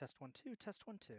Test 1 2, test 1 2.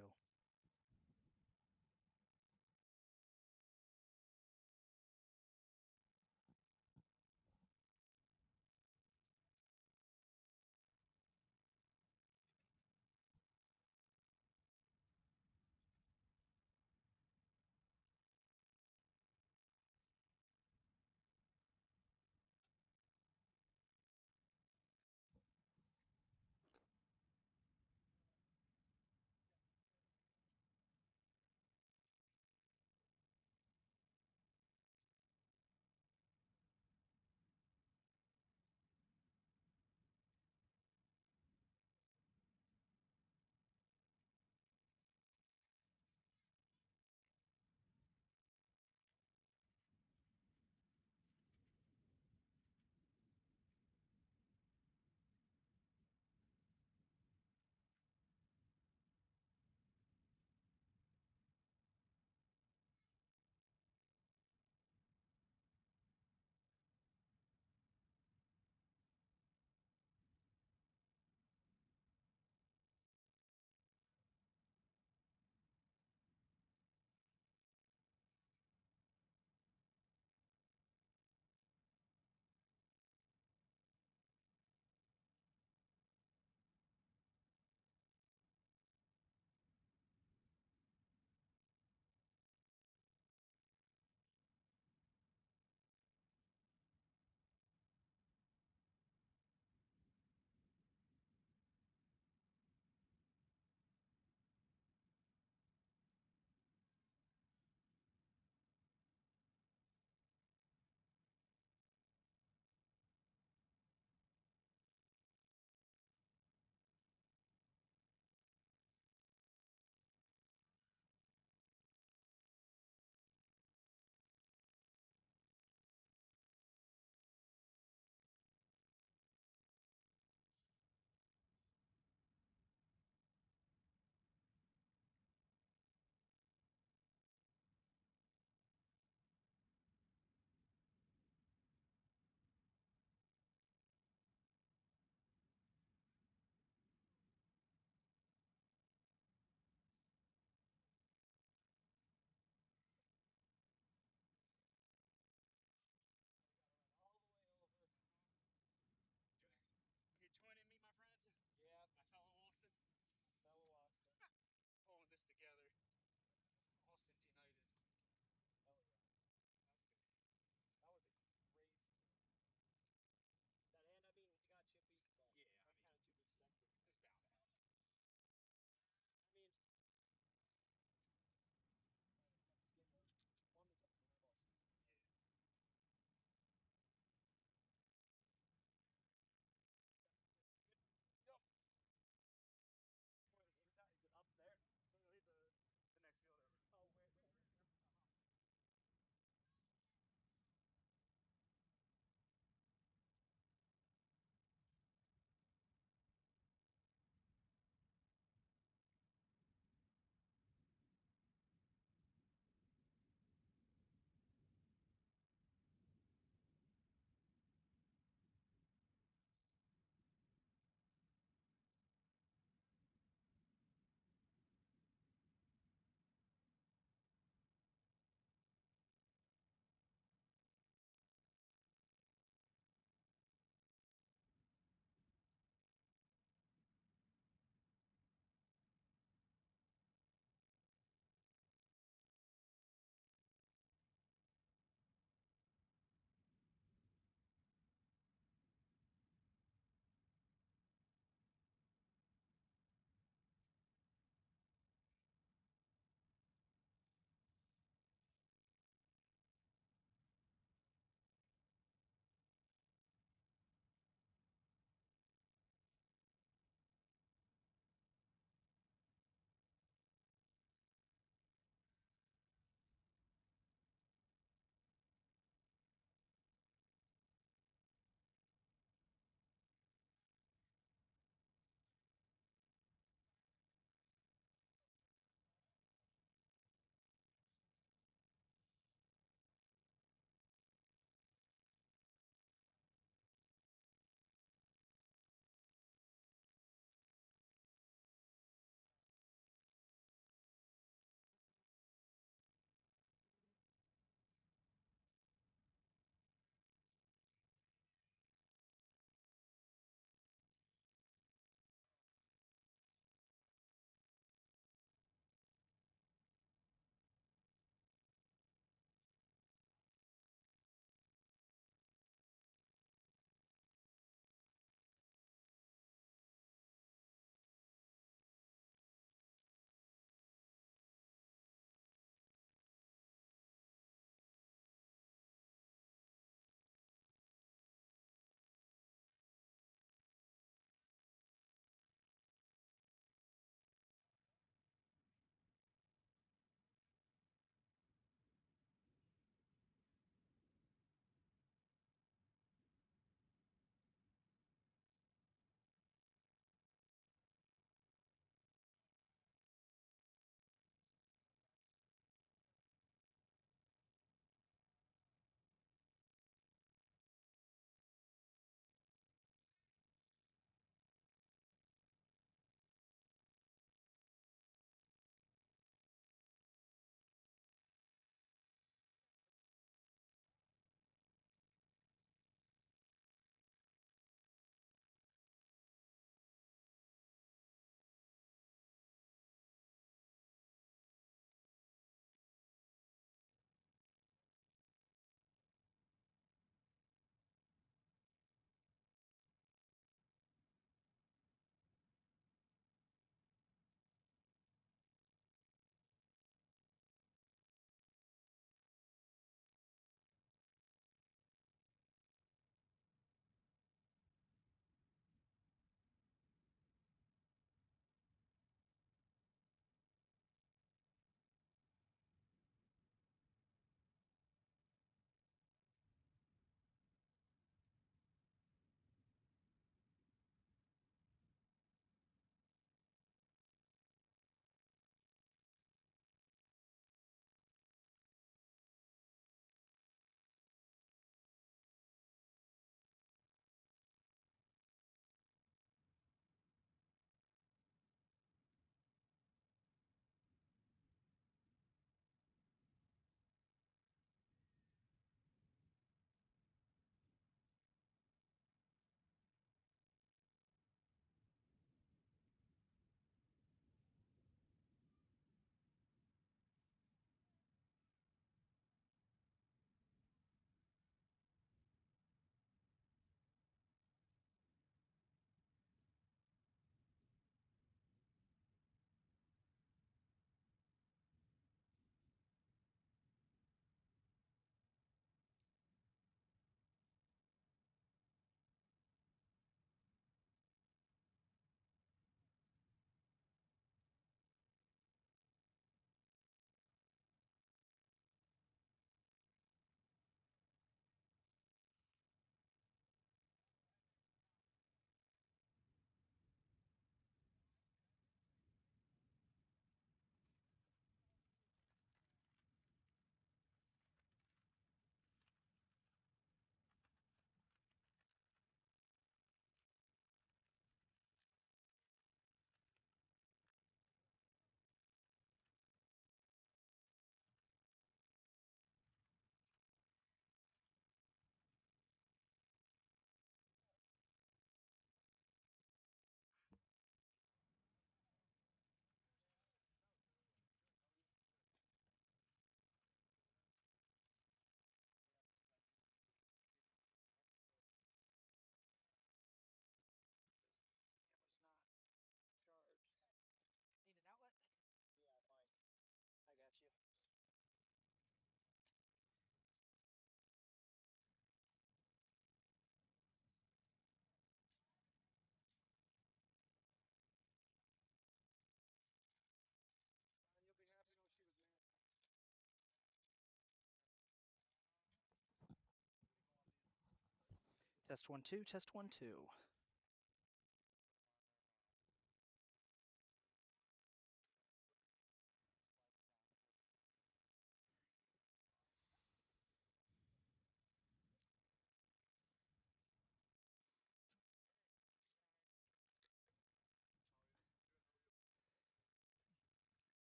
Test 1 2, test 1 2.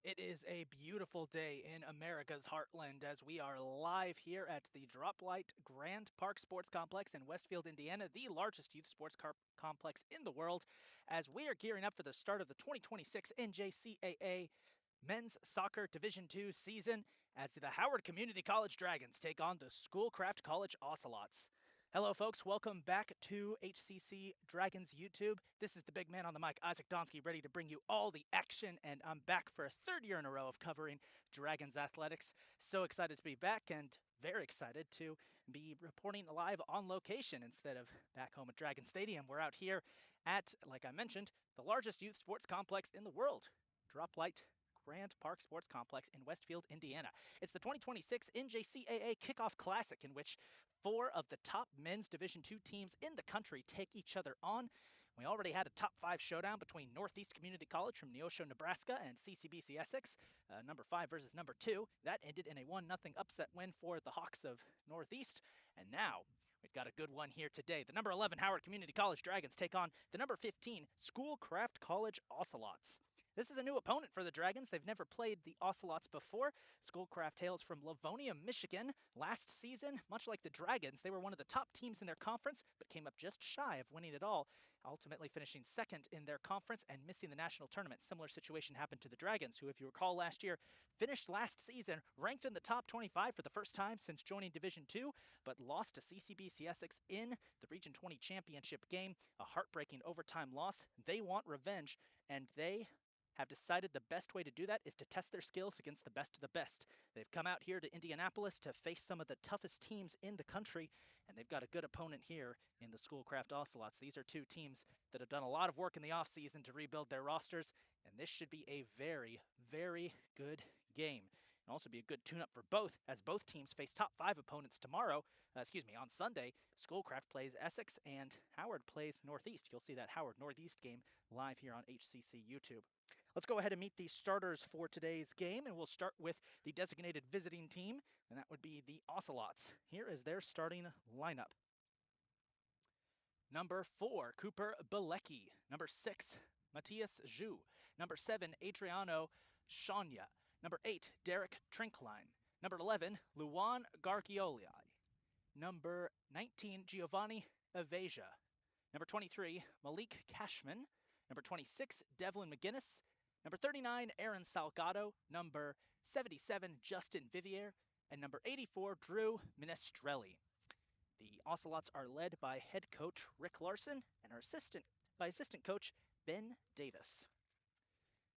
It is a beautiful day in America's heartland as we are live here at the Droplight Grand Park Sports Complex in Westfield, Indiana, the largest youth sports complex in the world, as we are gearing up for the start of the 2026 NJCAA Men's Soccer Division II season as the Howard Community College Dragons take on the Schoolcraft College Ocelots. Hello, folks. Welcome back to HCC Dragons YouTube. This is the big man on the mic, Isaac Donsky, ready to bring you all the action, and I'm back for a third year in a row of covering Dragons athletics. So excited to be back and very excited to be reporting live on location instead of back home at Dragon Stadium. We're out here at, like I mentioned, the largest youth sports complex in the world, Droplight Grand Park Sports Complex in Westfield, Indiana. It's the 2026 NJCAA Kickoff Classic, in which four of the top men's Division II teams in the country take each other on. We already had a top 5 showdown between Northeast Community College from Neosho, Nebraska, and CCBC Essex, number 5 versus number 2. That ended in a 1-0 upset win for the Hawks of Northeast. And now we've got a good one here today. The number 11 Howard Community College Dragons take on the number 15 Schoolcraft College Ocelots. This is a new opponent for the Dragons. They've never played the Ocelots before. Schoolcraft hails from Livonia, Michigan. Last season, much like the Dragons, they were one of the top teams in their conference, but came up just shy of winning it all, ultimately finishing second in their conference and missing the national tournament. Similar situation happened to the Dragons, who, if you recall last year, finished last season ranked in the top 25 for the first time since joining Division II, but lost to CCBC Essex in the Region 20 championship game, a heartbreaking overtime loss. They want revenge, and they have decided the best way to do that is to test their skills against the best of the best. They've come out here to Indianapolis to face some of the toughest teams in the country, and they've got a good opponent here in the Schoolcraft Ocelots. These are two teams that have done a lot of work in the offseason to rebuild their rosters, and this should be a very, very good game. And also be a good tune-up for both, as both teams face top 5 opponents tomorrow. On Sunday. Schoolcraft plays Essex, and Howard plays Northeast. You'll see that Howard Northeast game live here on HCC YouTube. Let's go ahead and meet the starters for today's game, and we'll start with the designated visiting team, and that would be the Ocelots. Here is their starting lineup. Number 4, Cooper Bilecki. Number 6, Matthias Zhu. Number 7, Adriano Shania. Number 8, Derek Trinkline. Number 11, Luan Gargioli. Number 19, Giovanni Evasia. Number 23, Malik Cashman. Number 26, Devlin McGinnis. Number 39, Aaron Salgado. Number 77, Justin Vivier. And number 84, Drew Minestrelli. The Ocelots are led by head coach Rick Larson and are assistant coach Ben Davis.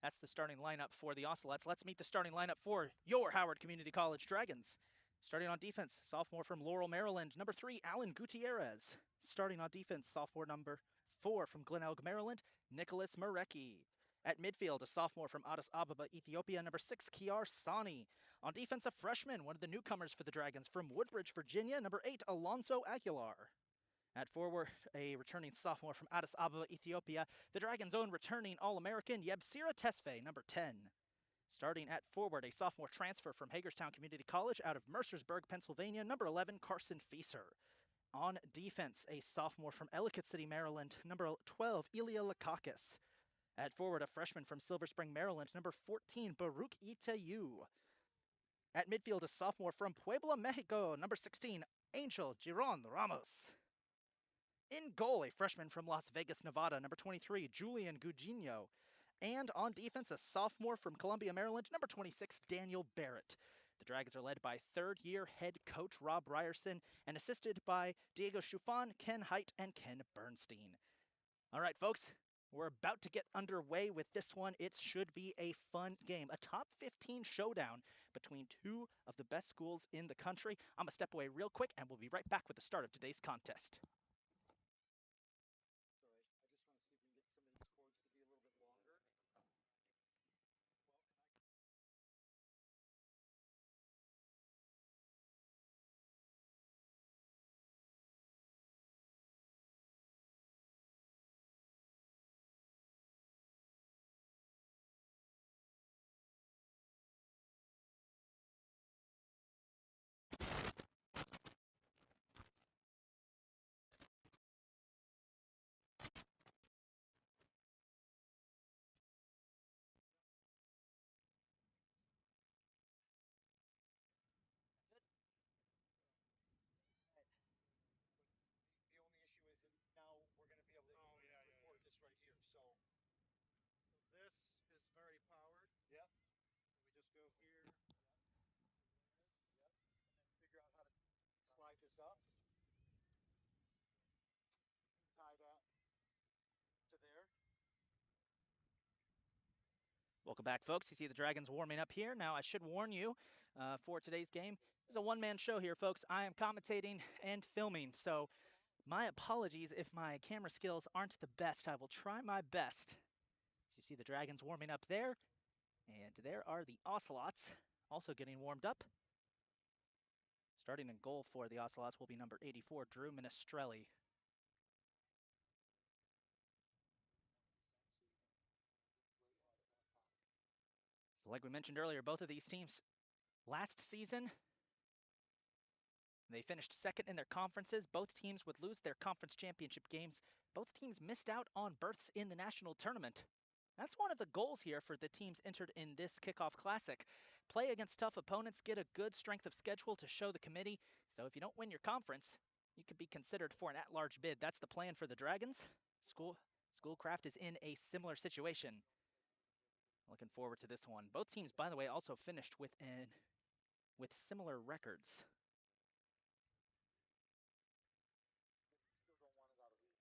That's the starting lineup for the Ocelots. Let's meet the starting lineup for your Howard Community College Dragons. Starting on defense, sophomore from Laurel, Maryland, number 3, Alan Gutierrez. Starting on defense, sophomore number 4 from Glen Elg, Maryland, Nicholas Marecki. At midfield, a sophomore from Addis Ababa, Ethiopia, number 6, Kiar Sani. On defense, a freshman, one of the newcomers for the Dragons from Woodbridge, Virginia, number 8, Alonso Aguilar. At forward, a returning sophomore from Addis Ababa, Ethiopia, the Dragons' own returning All-American, Yebsira Tesfaye, number 10. Starting at forward, a sophomore transfer from Hagerstown Community College out of Mercersburg, Pennsylvania, number 11, Carson Fieser. On defense, a sophomore from Ellicott City, Maryland, number 12, Ilya Lakakis. At forward, a freshman from Silver Spring, Maryland, number 14, Baruch Itayu. At midfield, a sophomore from Puebla, Mexico, number 16, Angel Giron Ramos. In goal, a freshman from Las Vegas, Nevada, number 23, Julian Gugino. And on defense, a sophomore from Columbia, Maryland, number 26, Daniel Barrett. The Dragons are led by third-year head coach Rob Ryerson and assisted by Diego Schufan, Ken Height, and Ken Bernstein. All right, folks, We're about to get underway with this one. It should be a fun game. A top 15 showdown between two of the best schools in the country. I'm going to step away real quick, and we'll be right back with the start of today's contest. Sorry, I just want to see if we can get some of these cords to be a little bit longer. The only issue is that now we're going to be able to record this right here. So this is very powered. Yeah. So we just go here. Yep. And then figure out how to slide this up. Tie that to there. Welcome back, folks. You see the Dragons warming up here. Now, I should warn you for today's game, this is a one-man show here, folks. I am commentating and filming, so my apologies if my camera skills aren't the best. I will try my best. So you see the Dragons warming up there, and there are the Ocelots also getting warmed up. Starting in goal for the Ocelots will be number 84, Drew Minestrelli. So like we mentioned earlier, both of these teams last season, they finished second in their conferences. Both teams would lose their conference championship games. Both teams missed out on berths in the national tournament. That's one of the goals here for the teams entered in this kickoff classic. Play against tough opponents, get a good strength of schedule to show the committee. So if you don't win your conference, you could be considered for an at-large bid. That's the plan for the Dragons. Schoolcraft is in a similar situation. Looking forward to this one. Both teams, by the way, also finished with similar records. Still don't want it out of reach.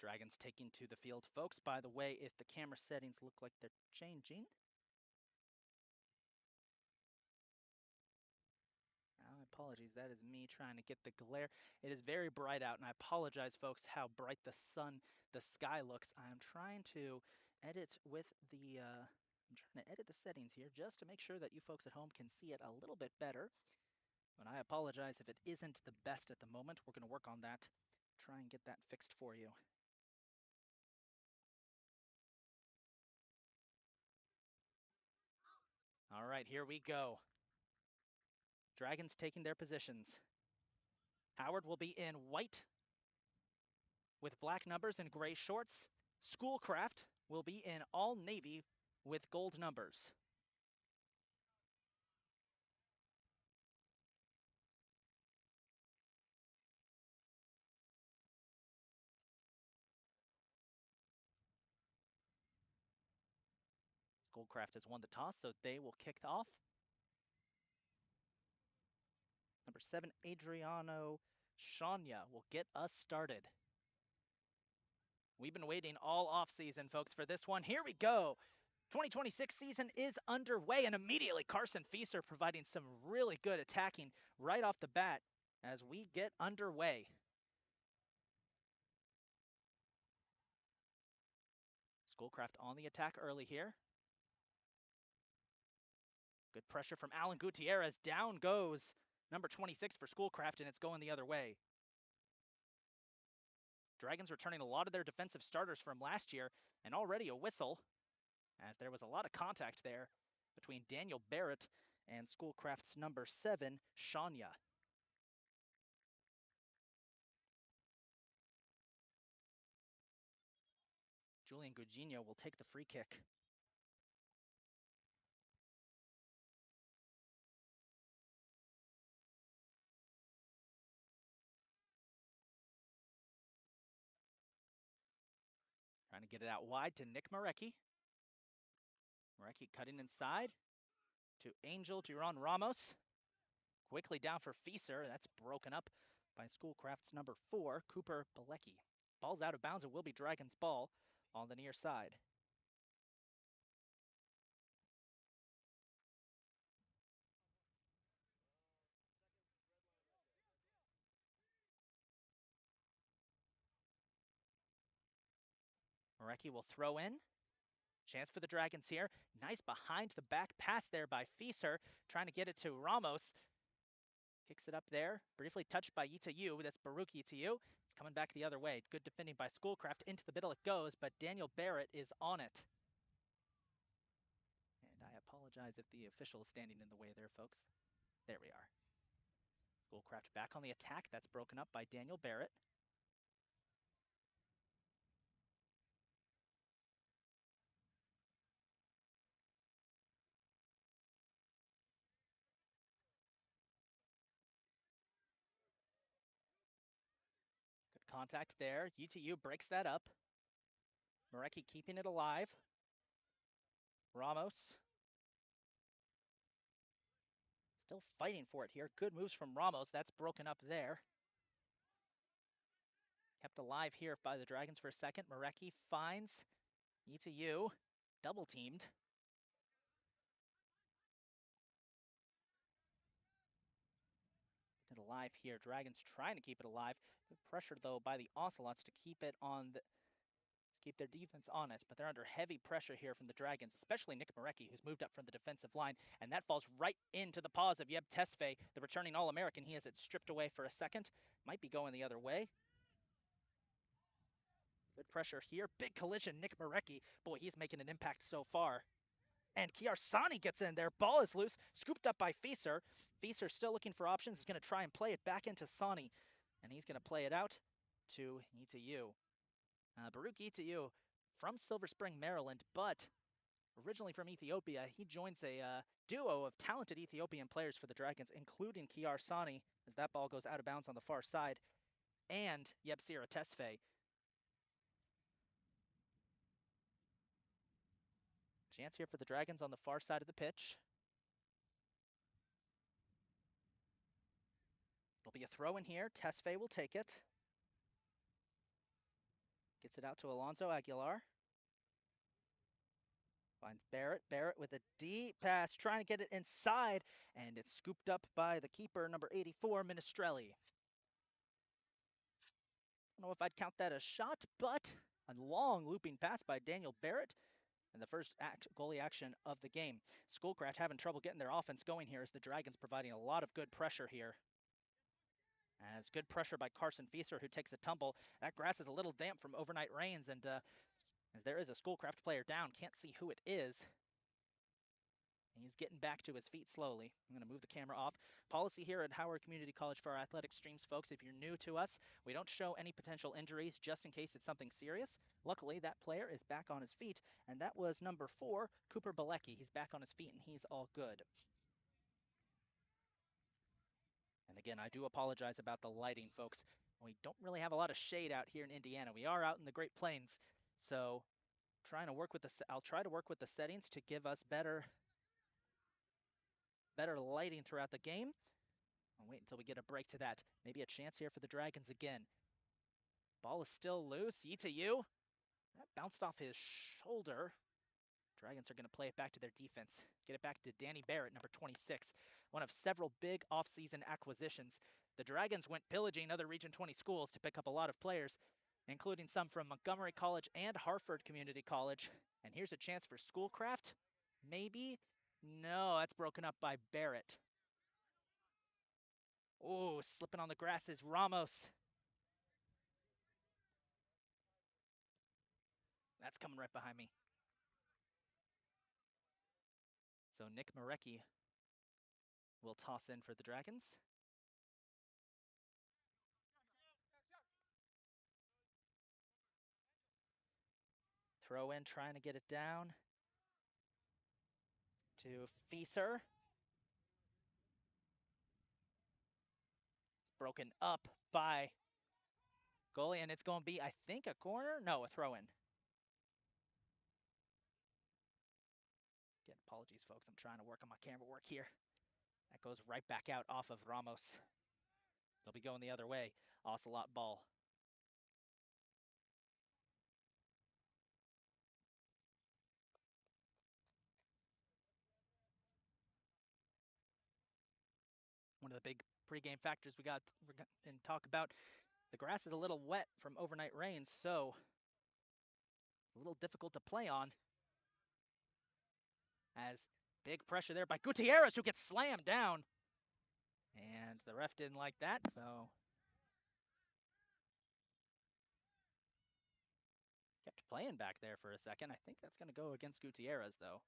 Dragons taking to the field. Folks, by the way, if the camera settings look like they're changing, apologies, that is me trying to get the glare. It is very bright out, and I apologize, folks, how bright the sky looks. I'm trying to edit with I'm trying to edit the settings here just to make sure that you folks at home can see it a little bit better. But I apologize if it isn't the best at the moment. We're going to work on that, try and get that fixed for you. All right, here we go. Dragons taking their positions. Howard will be in white with black numbers and gray shorts. Schoolcraft will be in all navy with gold numbers. Schoolcraft has won the toss, so they will kick off. Number 7, Adriano Shania will get us started. We've been waiting all off-season, folks, for this one. Here we go. 2026 season is underway, and immediately Carson Feaster providing some really good attacking right off the bat as we get underway. Schoolcraft on the attack early here. Good pressure from Alan Gutierrez. Down goes number 26 for Schoolcraft, and it's going the other way. Dragons returning a lot of their defensive starters from last year, and already a whistle, as there was a lot of contact there between Daniel Barrett and Schoolcraft's number 7, Shania. Julian Gugino will take the free kick. Trying to get it out wide to Nick Marecki. Marecki cutting inside to Angel, to Ron Ramos. Quickly down for Fieser. That's broken up by Schoolcraft's number 4, Cooper Bilecki. Ball's out of bounds. It will be Dragon's ball on the near side. Marecki will throw in. Chance for the Dragons here. Nice behind the back pass there by Fieser. Trying to get it to Ramos. Kicks it up there. Briefly touched by Itayu. That's Baruch Itayu. It's coming back the other way. Good defending by Schoolcraft. Into the middle it goes, but Daniel Barrett is on it. And I apologize if the official is standing in the way there, folks. There we are. Schoolcraft back on the attack. That's broken up by Daniel Barrett. Good contact there. UTU breaks that up. Marecki keeping it alive. Ramos. Still fighting for it here. Good moves from Ramos. That's broken up there. Kept alive here by the Dragons for a second. Marecki finds UTU. Double teamed. It alive here. Dragons trying to keep it alive. Good pressure though by the Ocelots to keep it on the keep their defense on it, but they're under heavy pressure here from the Dragons, especially Nick Marecki, who's moved up from the defensive line, and that falls right into the paws of Yeb Tesfaye, the returning All-American. He has it stripped away for a second. Might be going the other way. Good pressure here. Big collision. Nick Marecki. Boy, he's making an impact so far. And Kiarsani gets in there. Ball is loose. Scooped up by Fieser. Fieser still looking for options. He's going to try and play it back into Sani. And he's going to play it out to Itayu. Baruch Itayu from Silver Spring, Maryland, but originally from Ethiopia. He joins a duo of talented Ethiopian players for the Dragons, including Kiarsani, as that ball goes out of bounds on the far side, and Yebsira Tesfaye. Chance here for the Dragons on the far side of the pitch. It'll be a throw in here. Tesfaye will take it. Gets it out to Alonso Aguilar. Finds Barrett. Barrett with a deep pass, trying to get it inside, and it's scooped up by the keeper, number 84, Minestrelli. I don't know if I'd count that a shot, but a long looping pass by Daniel Barrett, and the first goalie action of the game. Schoolcraft having trouble getting their offense going here as the Dragons providing a lot of good pressure here. As good pressure by Carson Fieser, who takes a tumble. That grass is a little damp from overnight rains, and as there is a Schoolcraft player down, can't see who it is. He's getting back to his feet slowly. I'm going to move the camera off. Policy here at Howard Community College for our athletic streams, folks, if you're new to us, we don't show any potential injuries just in case it's something serious. Luckily, that player is back on his feet, and that was number 4, Cooper Bilecki. He's back on his feet, and he's all good. And again, I do apologize about the lighting, folks. We don't really have a lot of shade out here in Indiana. We are out in the Great Plains, so I'll try to work with the settings to give us better lighting throughout the game. I'll wait until we get a break to that. Maybe a chance here for the Dragons again. Ball is still loose. Itayu. That bounced off his shoulder. Dragons are going to play it back to their defense. Get it back to Danny Barrett, number 26. One of several big offseason acquisitions. The Dragons went pillaging other Region 20 schools to pick up a lot of players, including some from Montgomery College and Hartford Community College. And here's a chance for Schoolcraft. Maybe? No, that's broken up by Barrett. Oh, slipping on the grass is Ramos. That's coming right behind me. So Nick Marecki will toss in for the Dragons. Throw in, trying to get it down to Fieser. It's broken up by goalie, and it's going to be, I think, a corner? No, a throw in. Apologies, folks. I'm trying to work on my camera work here. That goes right back out off of Ramos. They'll be going the other way. Ocelot ball. One of the big pregame factors we're going to talk about. The grass is a little wet from overnight rains, so it's a little difficult to play on. As big pressure there by Gutierrez, who gets slammed down. And the ref didn't like that, so kept playing back there for a second. I think that's going to go against Gutierrez, though.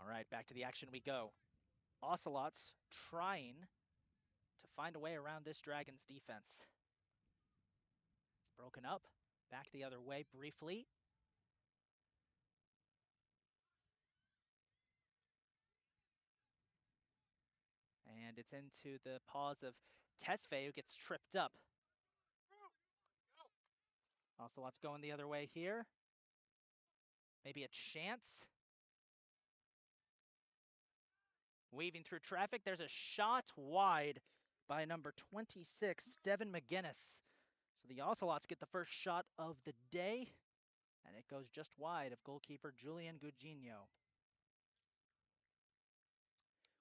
All right, back to the action we go. Ocelots trying to find a way around this Dragon's defense. It's broken up. Back the other way briefly. And it's into the paws of Tesfaye, who gets tripped up. Ocelot's going the other way here. Maybe a chance. Weaving through traffic. There's a shot wide by number 26, Devin McGinnis. So the Ocelots get the first shot of the day, and it goes just wide of goalkeeper Julian Gugino.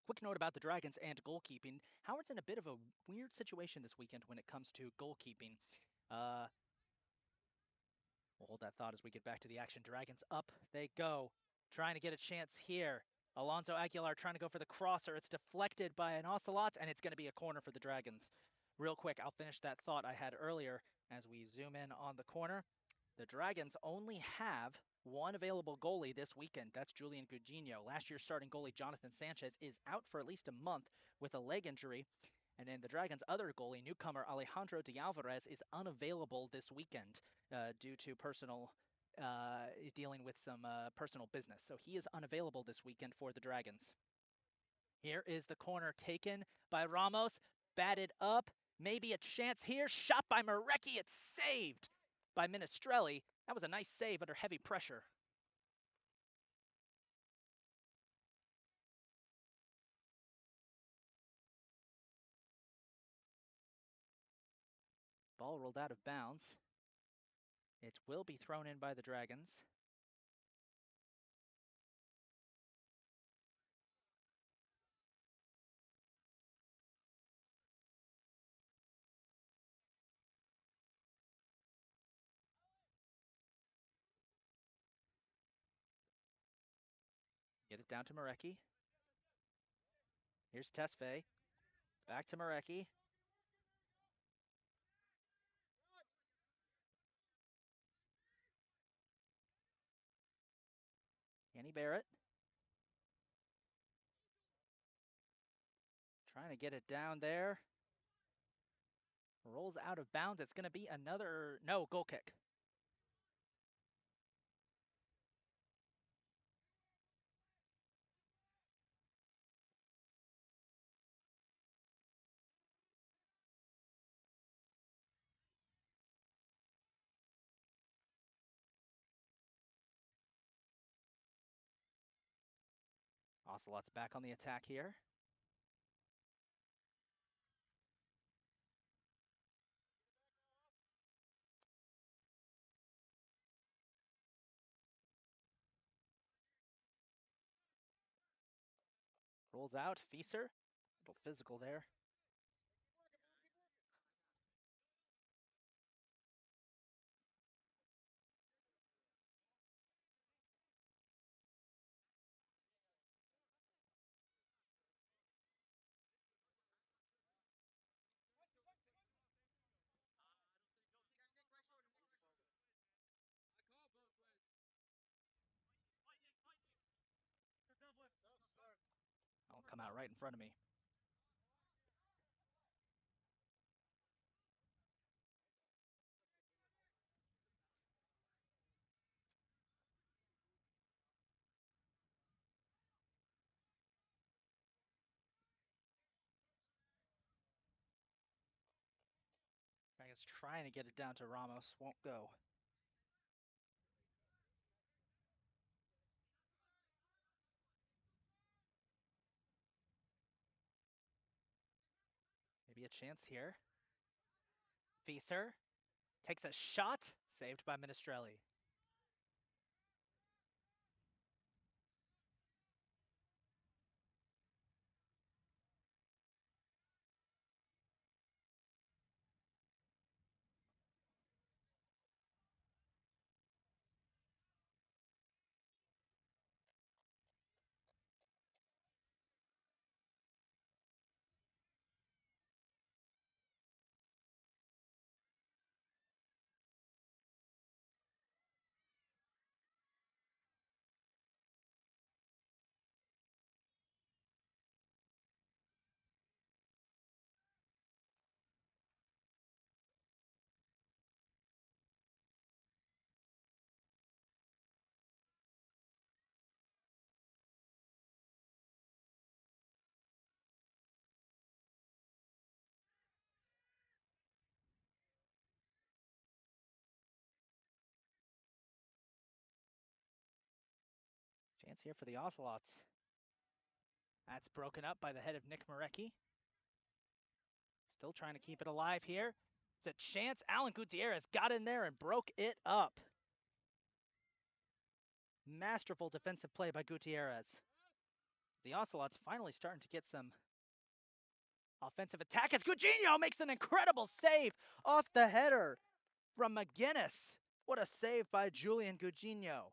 Quick note about the Dragons and goalkeeping. Howard's in a bit of a weird situation this weekend when it comes to goalkeeping. We'll hold that thought as we get back to the action. Dragons up they go, trying to get a chance here. Alonso Aguilar trying to go for the crosser. It's deflected by an Ocelot, and it's going to be a corner for the Dragons. Real quick, I'll finish that thought I had earlier as we zoom in on the corner. The Dragons only have one available goalie this weekend. That's Julian Gugino. Last year's starting goalie, Jonathan Sanchez, is out for at least a month with a leg injury. And then the Dragons' other goalie, newcomer Alejandro de Alvarez, is unavailable this weekend due to dealing with some personal business. So he is unavailable this weekend for the Dragons. Here is the corner taken by Ramos, batted up, maybe a chance here, shot by Marecki, it's saved by Minestrelli. That was a nice save under heavy pressure. Ball rolled out of bounds. It will be thrown in by the Dragons. Get it down to Marecki. Here's Tesfaye. Back to Marecki. Kenny Barrett. Trying to get it down there. Rolls out of bounds. It's going to be another, no, goal kick. Ocelot's back on the attack here. Rolls out. Fieser. A little physical there. I'll come out right in front of me. is trying to get it down to Ramos. Won't go. Maybe a chance here. Fieser takes a shot. Saved by Minestrelli. Chance here for the Ocelots. That's broken up by the head of Nick Marecki. Still trying to keep it alive here. It's a chance. Alan Gutierrez got in there and broke it up. Masterful defensive play by Gutierrez. The Ocelots finally starting to get some offensive attack as Gugino makes an incredible save off the header from McGinnis. What a save by Julian Gugino.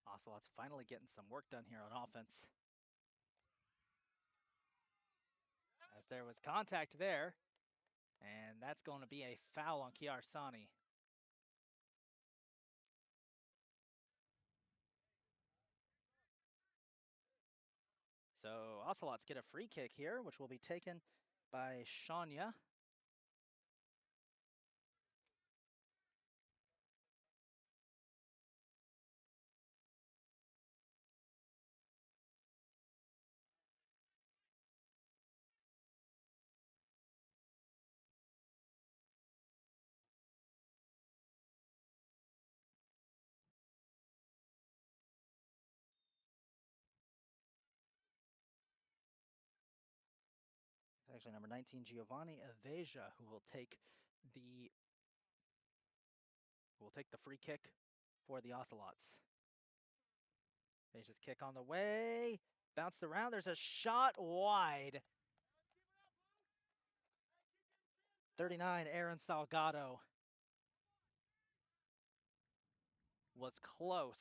Ocelots finally getting some work done here on offense. As there was contact there, and that's going to be a foul on Chiarsani. So Ocelots get a free kick here, which will be taken by Shania. It's actually number 19, Giovanni Aveja, who will take the free kick for the Ocelots. Aveja's kick on the way, bounced around. There's a shot wide. 39, Aaron Salgado was close.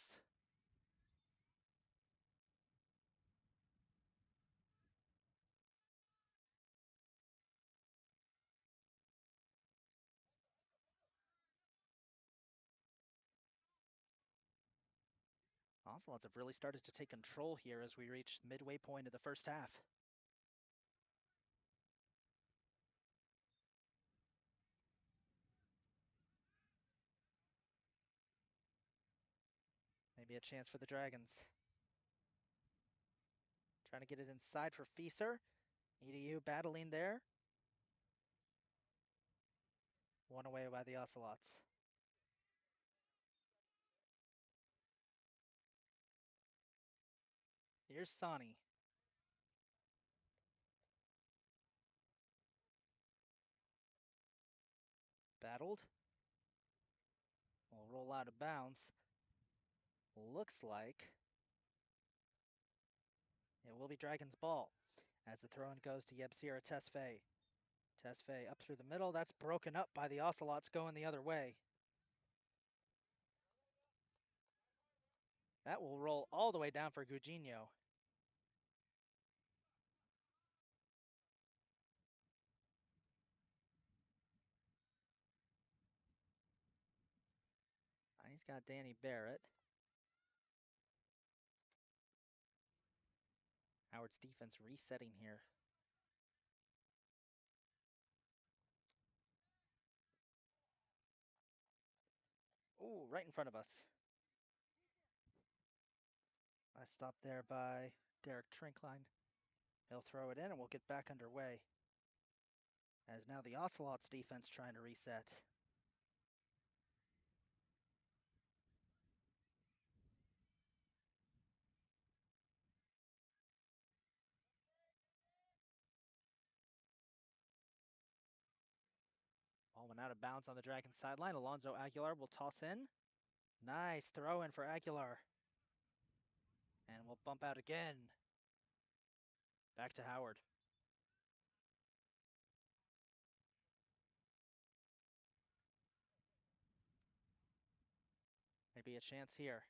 Ocelots have really started to take control here as we reach midway point of the first half. Maybe a chance for the Dragons. Trying to get it inside for Fieser. EDU battling there. One away by the Ocelots. Here's Sani. Battled. Will roll out of bounds. Looks like it will be Dragon's ball as the throw-in goes to Yebsira Tesfaye. Tesfaye up through the middle. That's broken up by the Ocelots going the other way. That will roll all the way down for Gugino. He's got Danny Barrett. Howard's defense resetting here. Ooh, right in front of us. I stopped there by Derek Trinkline. He'll throw it in and we'll get back underway. As now the Ocelots defense trying to reset. Ball went out of bounds on the Dragons sideline. Alonzo Aguilar will toss in. Nice throw in for Aguilar. And we'll bump out again. Back to Howard. Maybe a chance here.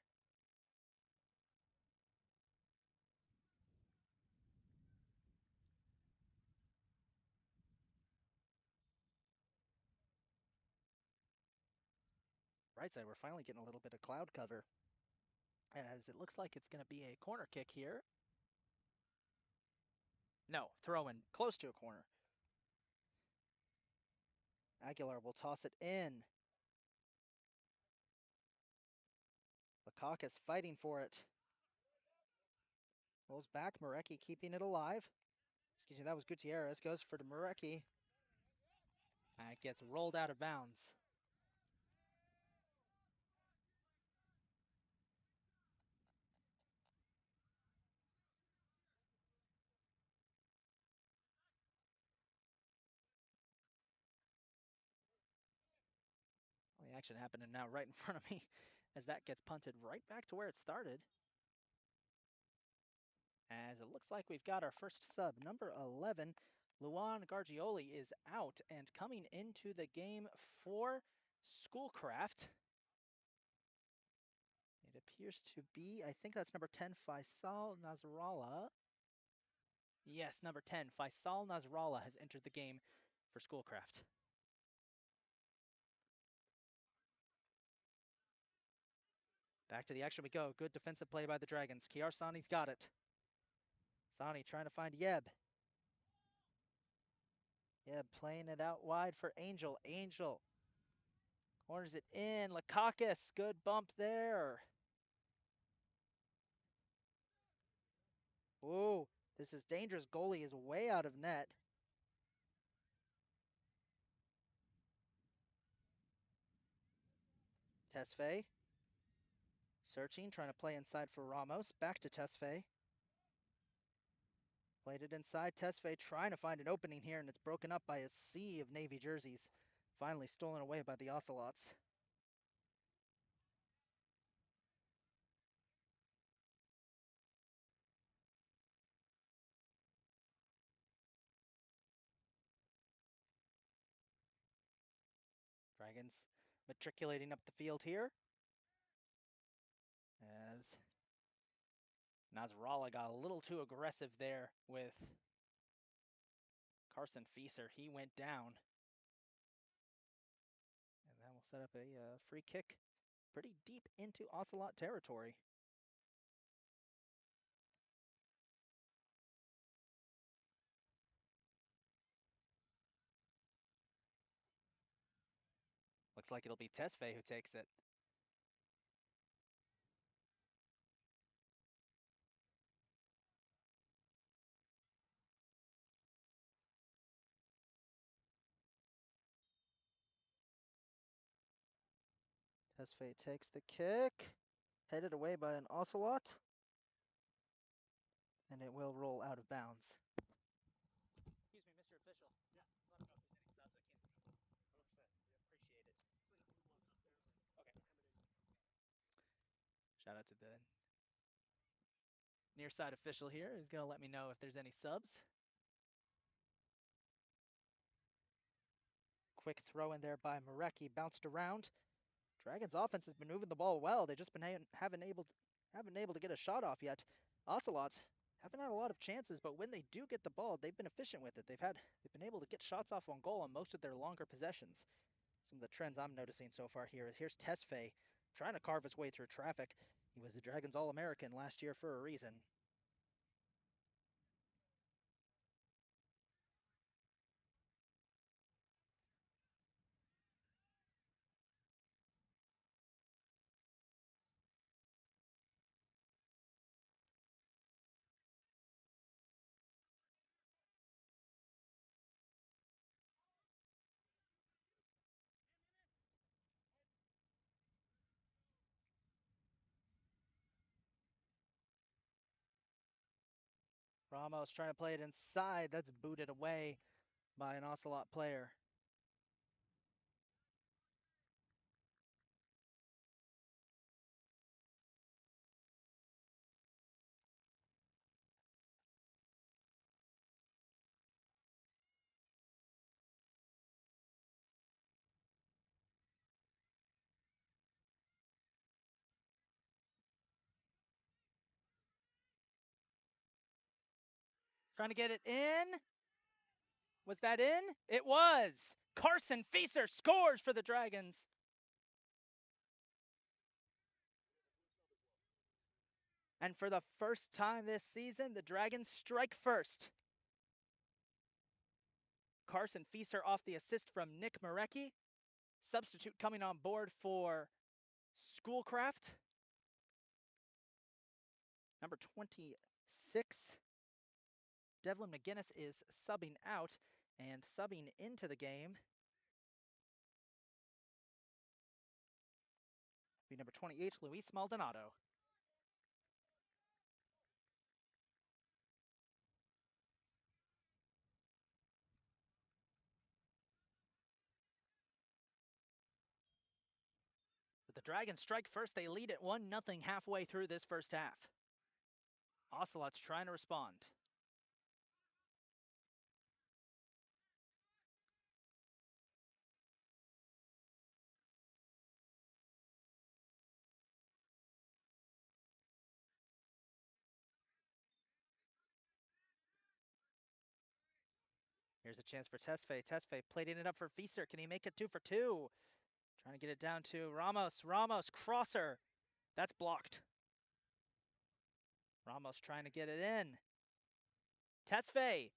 Right side, we're finally getting a little bit of cloud cover. As it looks like it's going to be a corner kick here. No, throw in close to a corner. Aguilar will toss it in. Lakakis fighting for it. Rolls back, Marecki keeping it alive. Excuse me, that was Gutierrez. Goes for the Marecki. And it gets rolled out of bounds. Well, the action happening now right in front of me as that gets punted right back to where it started. As it looks like we've got our first sub, number 11, Luan Gargioli is out, and coming into the game for Schoolcraft, it appears to be, I think that's number 10, Faisal Nasrallah. Yes, number 10, Faisal Nasrallah has entered the game for Schoolcraft. Back to the action we go. Good defensive play by the Dragons. Kiar Sani's got it. Sani trying to find Yeb. Yeb playing it out wide for Angel. Angel corners it in. Lakakis, good bump there. Whoa, this is dangerous. Goalie is way out of net. Tesfaye searching, trying to play inside for Ramos. Back to Tesfaye. Played it inside. Tesfaye trying to find an opening here, and it's broken up by a sea of Navy jerseys. Finally stolen away by the Ocelots. Dragons matriculating up the field here. As Nasrallah got a little too aggressive there with Carson Fieser. He went down. And that will set up a free kick pretty deep into Ocelot territory. Looks like it'll be Tesfaye who takes it. Tesfaye takes the kick, headed away by an Ocelot, and it will roll out of bounds. Excuse me, Mr. Official. Yeah, let me know if there's any subs. I can't. 100%. Appreciate it. Okay. Shout out to the near side official here who's going to let me know if there's any subs. Quick throw in there by Marecki, bounced around. Dragons offense has been moving the ball well. They've just been haven't able to get a shot off yet. Ocelots haven't had a lot of chances, but when they do get the ball, they've been efficient with it. They've been able to get shots off on goal on most of their longer possessions. Some of the trends I'm noticing so far here is here's Tesfaye trying to carve his way through traffic. He was the Dragons All-American last year for a reason. Ramos trying to play it inside. That's booted away by an Ocelot player. Trying to get it in. Was that in? It was. Carson Fieser scores for the Dragons. And for the first time this season, the Dragons strike first. Carson Fieser off the assist from Nick Marecki. Substitute coming on board for Schoolcraft. Number 26. Devlin McGinnis is subbing out, and subbing into the game be number 28, Luis Maldonado. But the Dragons strike first. They lead at 1-0 halfway through this first half. Ocelots trying to respond. Here's a chance for Tesfaye. Tesfaye plating it up for Fieser. Can he make it 2 for 2? Trying to get it down to Ramos. Ramos, crosser. That's blocked. Ramos trying to get it in. Tesfaye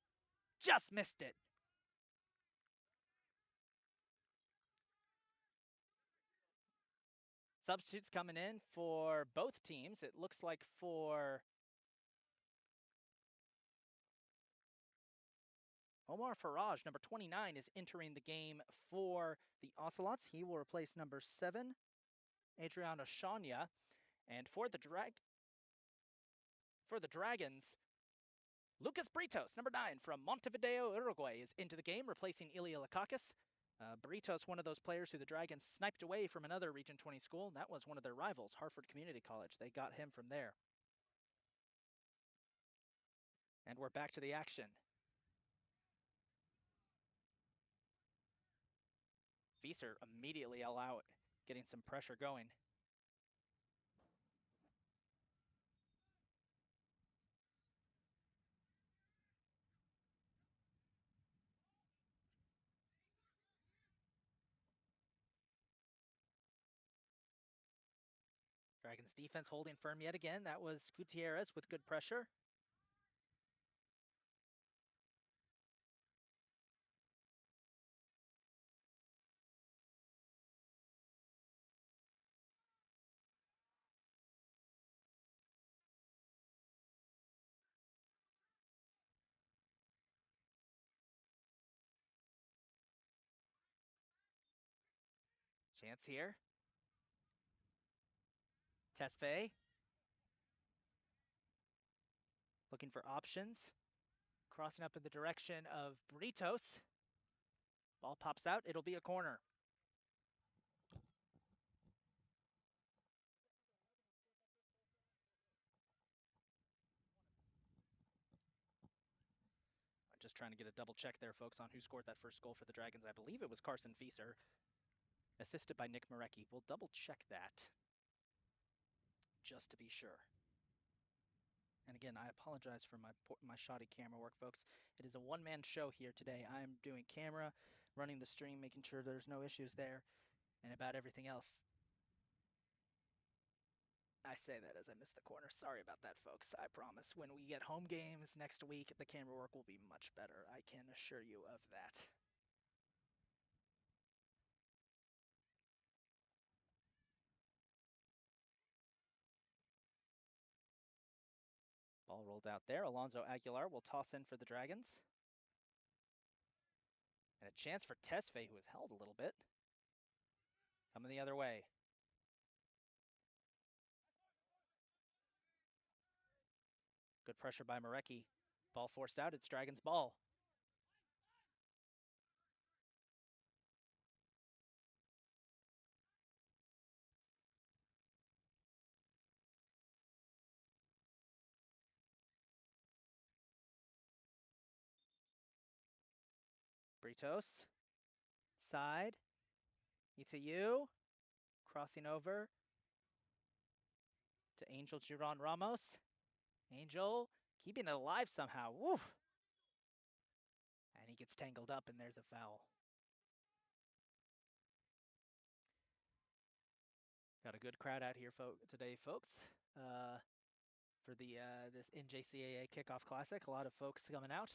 just missed it. Substitutes coming in for both teams. It looks like for Omar Faraj, number 29, is entering the game for the Ocelots. He will replace number 7, Adriano Shania. And for the Dragons, Lucas Britos, number 9, from Montevideo, Uruguay, is into the game, replacing Ilya Lakakis. Britos, one of those players who the Dragons sniped away from another Region 20 school. That was one of their rivals, Hartford Community College. They got him from there. And we're back to the action. Fieser immediately getting some pressure going. Dragons defense holding firm yet again. That was Gutierrez with good pressure. Chance here. Tesfaye looking for options. Crossing up in the direction of Britos. Ball pops out. It'll be a corner. I'm just trying to get a double check there, folks, on who scored that first goal for the Dragons. I believe it was Carson Fieser, assisted by Nick Marecki. We'll double check that just to be sure. And again, I apologize for my shoddy camera work, folks. It is a one-man show here today. I'm doing camera, running the stream, making sure there's no issues there, and about everything else. I say that as I miss the corner. Sorry about that, folks. I promise when we get home games next week, the camera work will be much better. I can assure you of that. Ball rolled out there. Alonso Aguilar will toss in for the Dragons. And a chance for Tesfaye, who was held a little bit. Coming the other way. Good pressure by Marecki. Ball forced out. It's Dragons' ball. Britos. Side. ETU. Crossing over to Angel Giron Ramos. Angel keeping it alive somehow. Woo! And he gets tangled up, and there's a foul. Got a good crowd out here today, folks. For the this NJCAA Kickoff Classic, a lot of folks coming out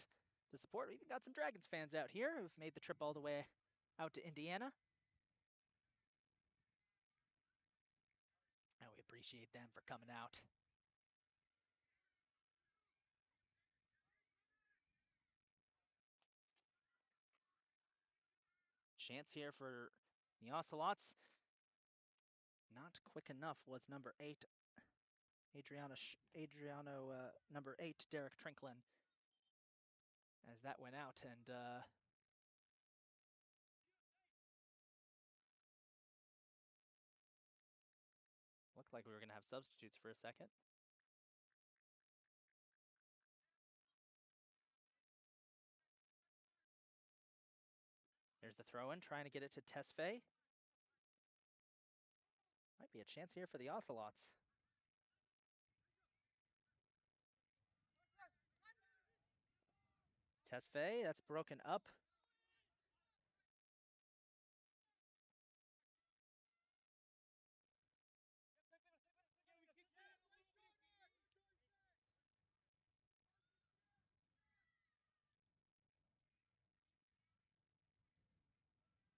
to support. We even got some Dragons fans out here who've made the trip all the way out to Indiana. And we appreciate them for coming out. Chance here for the Ocelots. Not quick enough was number 8, number 8, Derek Trinklin, as that went out. And looked like we were going to have substitutes for a second. There's the throw-in, trying to get it to Tesfaye. Might be a chance here for the Ocelots. Tesfaye, that's broken up.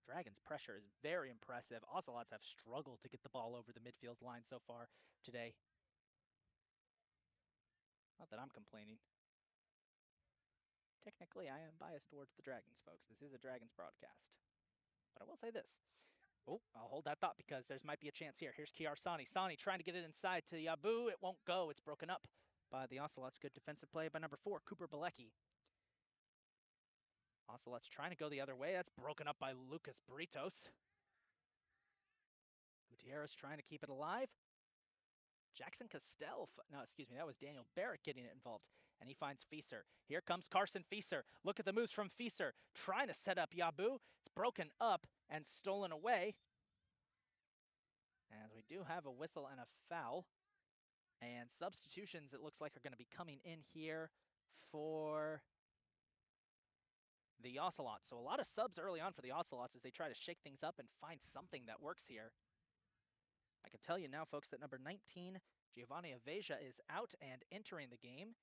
Dragons' pressure is very impressive. Ocelots have struggled to get the ball over the midfield line so far today. Not that I'm complaining. Technically, I am biased towards the Dragons, folks. This is a Dragons broadcast. But I will say this. Oh, I'll hold that thought because there might be a chance here. Here's Kiar Sani. Sani trying to get it inside to Yabu. It won't go. It's broken up by the Ocelots. Good defensive play by number 4, Cooper Bilecki. Ocelots trying to go the other way. That's broken up by Lucas Britos. Gutierrez trying to keep it alive. Jackson Castell, no, excuse me, that was Daniel Barrett getting it involved. And he finds Fieser. Here comes Carson Fieser. Look at the moves from Fieser. Trying to set up Yabu. It's broken up and stolen away. As we do have a whistle and a foul. And substitutions, it looks like, are going to be coming in here for the Ocelots. So a lot of subs early on for the Ocelots as they try to shake things up and find something that works here. I can tell you now, folks, that number 19, Giovanni Aveja, is out and entering the game.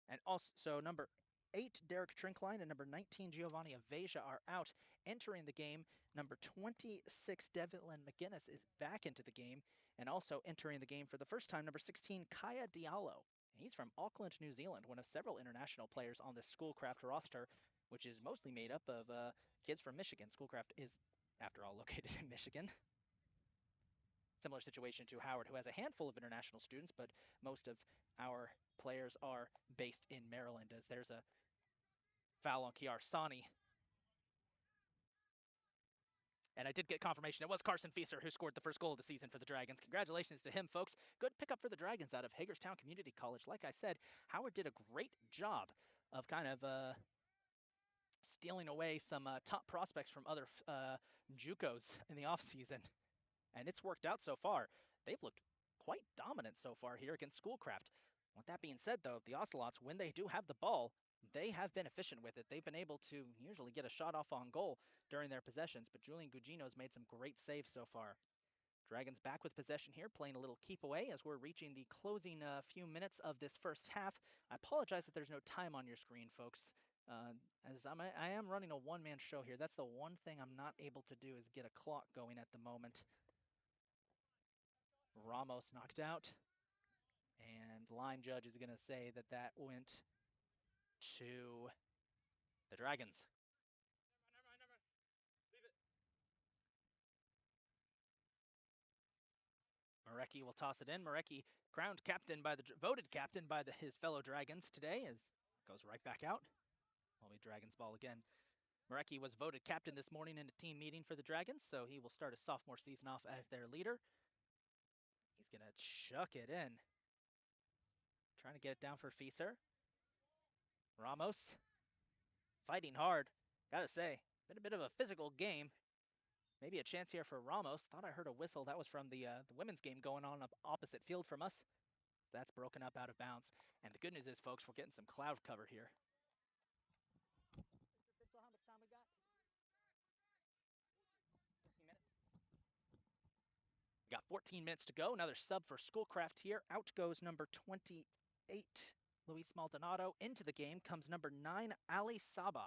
And also number 8, Derek Trinkline, and number 19, Giovanni Aveja, are out. Entering the game, number 26, Devlin McGinnis, is back into the game. And also entering the game for the first time, number 16, Kaya Diallo. He's from Auckland, New Zealand, one of several international players on the Schoolcraft roster, which is mostly made up of kids from Michigan. Schoolcraft is, after all, located in Michigan. Similar situation to Howard, who has a handful of international students, but most of our players are based in Maryland, as there's a foul on Kiar Sani. And I did get confirmation it was Carson Fieser who scored the first goal of the season for the Dragons. Congratulations to him, folks. Good pickup for the Dragons out of Hagerstown Community College. Like I said, Howard did a great job of kind of stealing away some top prospects from other JUCOs in the offseason. And it's worked out so far. They've looked quite dominant so far here against Schoolcraft. With that being said, though, the Ocelots, when they do have the ball, they have been efficient with it. They've been able to usually get a shot off on goal during their possessions, but Julian Gugino's made some great saves so far. Dragons back with possession here, playing a little keep away as we're reaching the closing few minutes of this first half. I apologize that there's no time on your screen, folks. As I am running a one-man show here. That's the one thing I'm not able to do is get a clock going at the moment. Ramos knocked out. And line judge is going to say that that went to the Dragons. Marecki will toss it in. Marecki crowned captain by the voted captain by his fellow Dragons today, as Goes right back out. Will be Dragons ball again. Marecki was voted captain this morning in a team meeting for the Dragons, so he will start his sophomore season off as their leader. He's going to chuck it in. Trying to get it down for Fieser. Ramos. Fighting hard. Gotta say, been a bit of a physical game. Maybe a chance here for Ramos. Thought I heard a whistle. That was from the women's game going on up opposite field from us. So that's broken up out of bounds. And the good news is, folks, we're getting some cloud cover here. So how much time we got? 14 minutes. We got 14 minutes to go. Another sub for Schoolcraft here. Out goes number 28, Luis Maldonado. Into the game comes number 9, Ali Saba.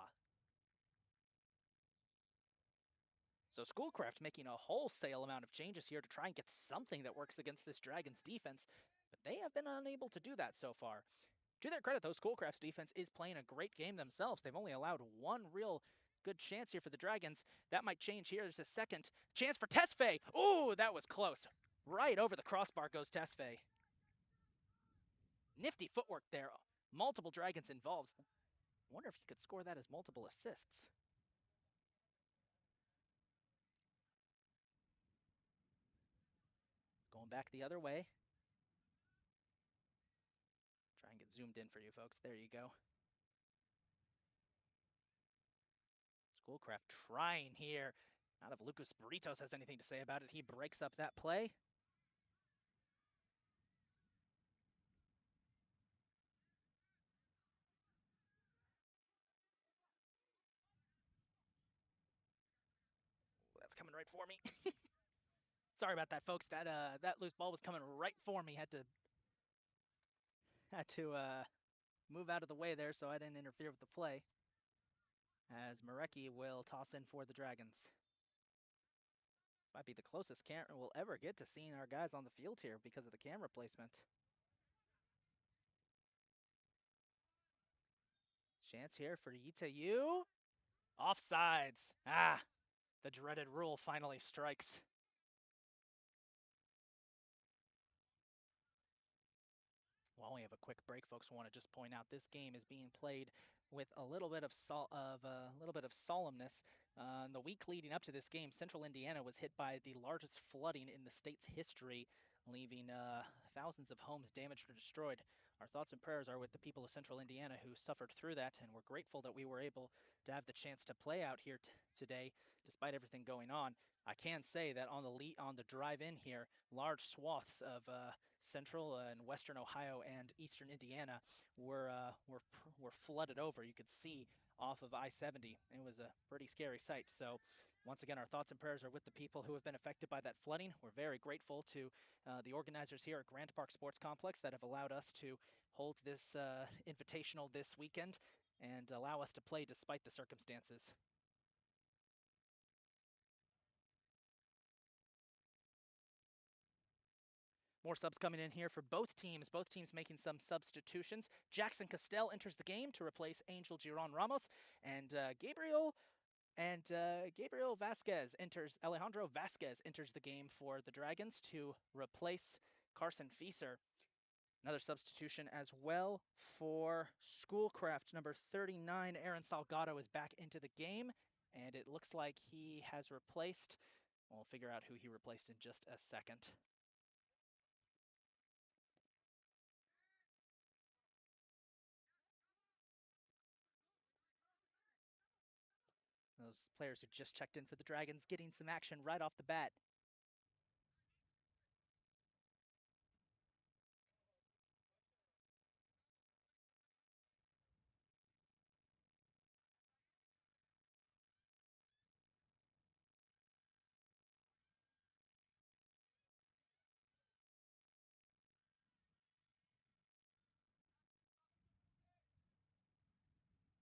So Schoolcraft making a wholesale amount of changes here to try and get something that works against this Dragons defense, but they have been unable to do that so far. To their credit, though, Schoolcraft's defense is playing a great game themselves. They've only allowed one real good chance here for the Dragons. That might change here. There's a second chance for Tesfaye. Ooh, that was close. Right over the crossbar goes Tesfaye. Nifty footwork there. Multiple Dragons involved. I wonder if you could score that as multiple assists. Going back the other way. Try and get zoomed in for you folks. There you go. Schoolcraft trying here. Not if Lucas Britos has anything to say about it. He breaks up that play. That's coming right for me. Sorry about that, folks. That loose ball was coming right for me. Had to move out of the way there so I didn't interfere with the play. As Marecki will toss in for the Dragons. Might be the closest camera we'll ever get to seeing our guys on the field here because of the camera placement. Chance here for Yitayu. Offsides. Ah, the dreaded rule finally strikes. While we have a quick break, folks, I want to just point out this game is being played with a little bit of solemnness. In the week leading up to this game, Central Indiana was hit by the largest flooding in the state's history, leaving thousands of homes damaged or destroyed. Our thoughts and prayers are with the people of Central Indiana who suffered through that, and we're grateful that we were able to have the chance to play out here today, despite everything going on. I can say that on the drive in here, large swaths of central and western Ohio and eastern Indiana were flooded over. You could see off of I-70. It was a pretty scary sight. So once again, our thoughts and prayers are with the people who have been affected by that flooding. We're very grateful to the organizers here at Grant Park Sports Complex that have allowed us to hold this invitational this weekend and allow us to play despite the circumstances. More subs coming in here for both teams making some substitutions. Jackson Castell enters the game to replace Angel Giron Ramos, and Alejandro Vasquez enters the game for the Dragons to replace Carson Fieser. Another substitution as well for Schoolcraft. Number 39, Aaron Salgado, is back into the game, and it looks like he has replaced. We'll figure out who he replaced in just a second. Those players who just checked in for the Dragons getting some action right off the bat.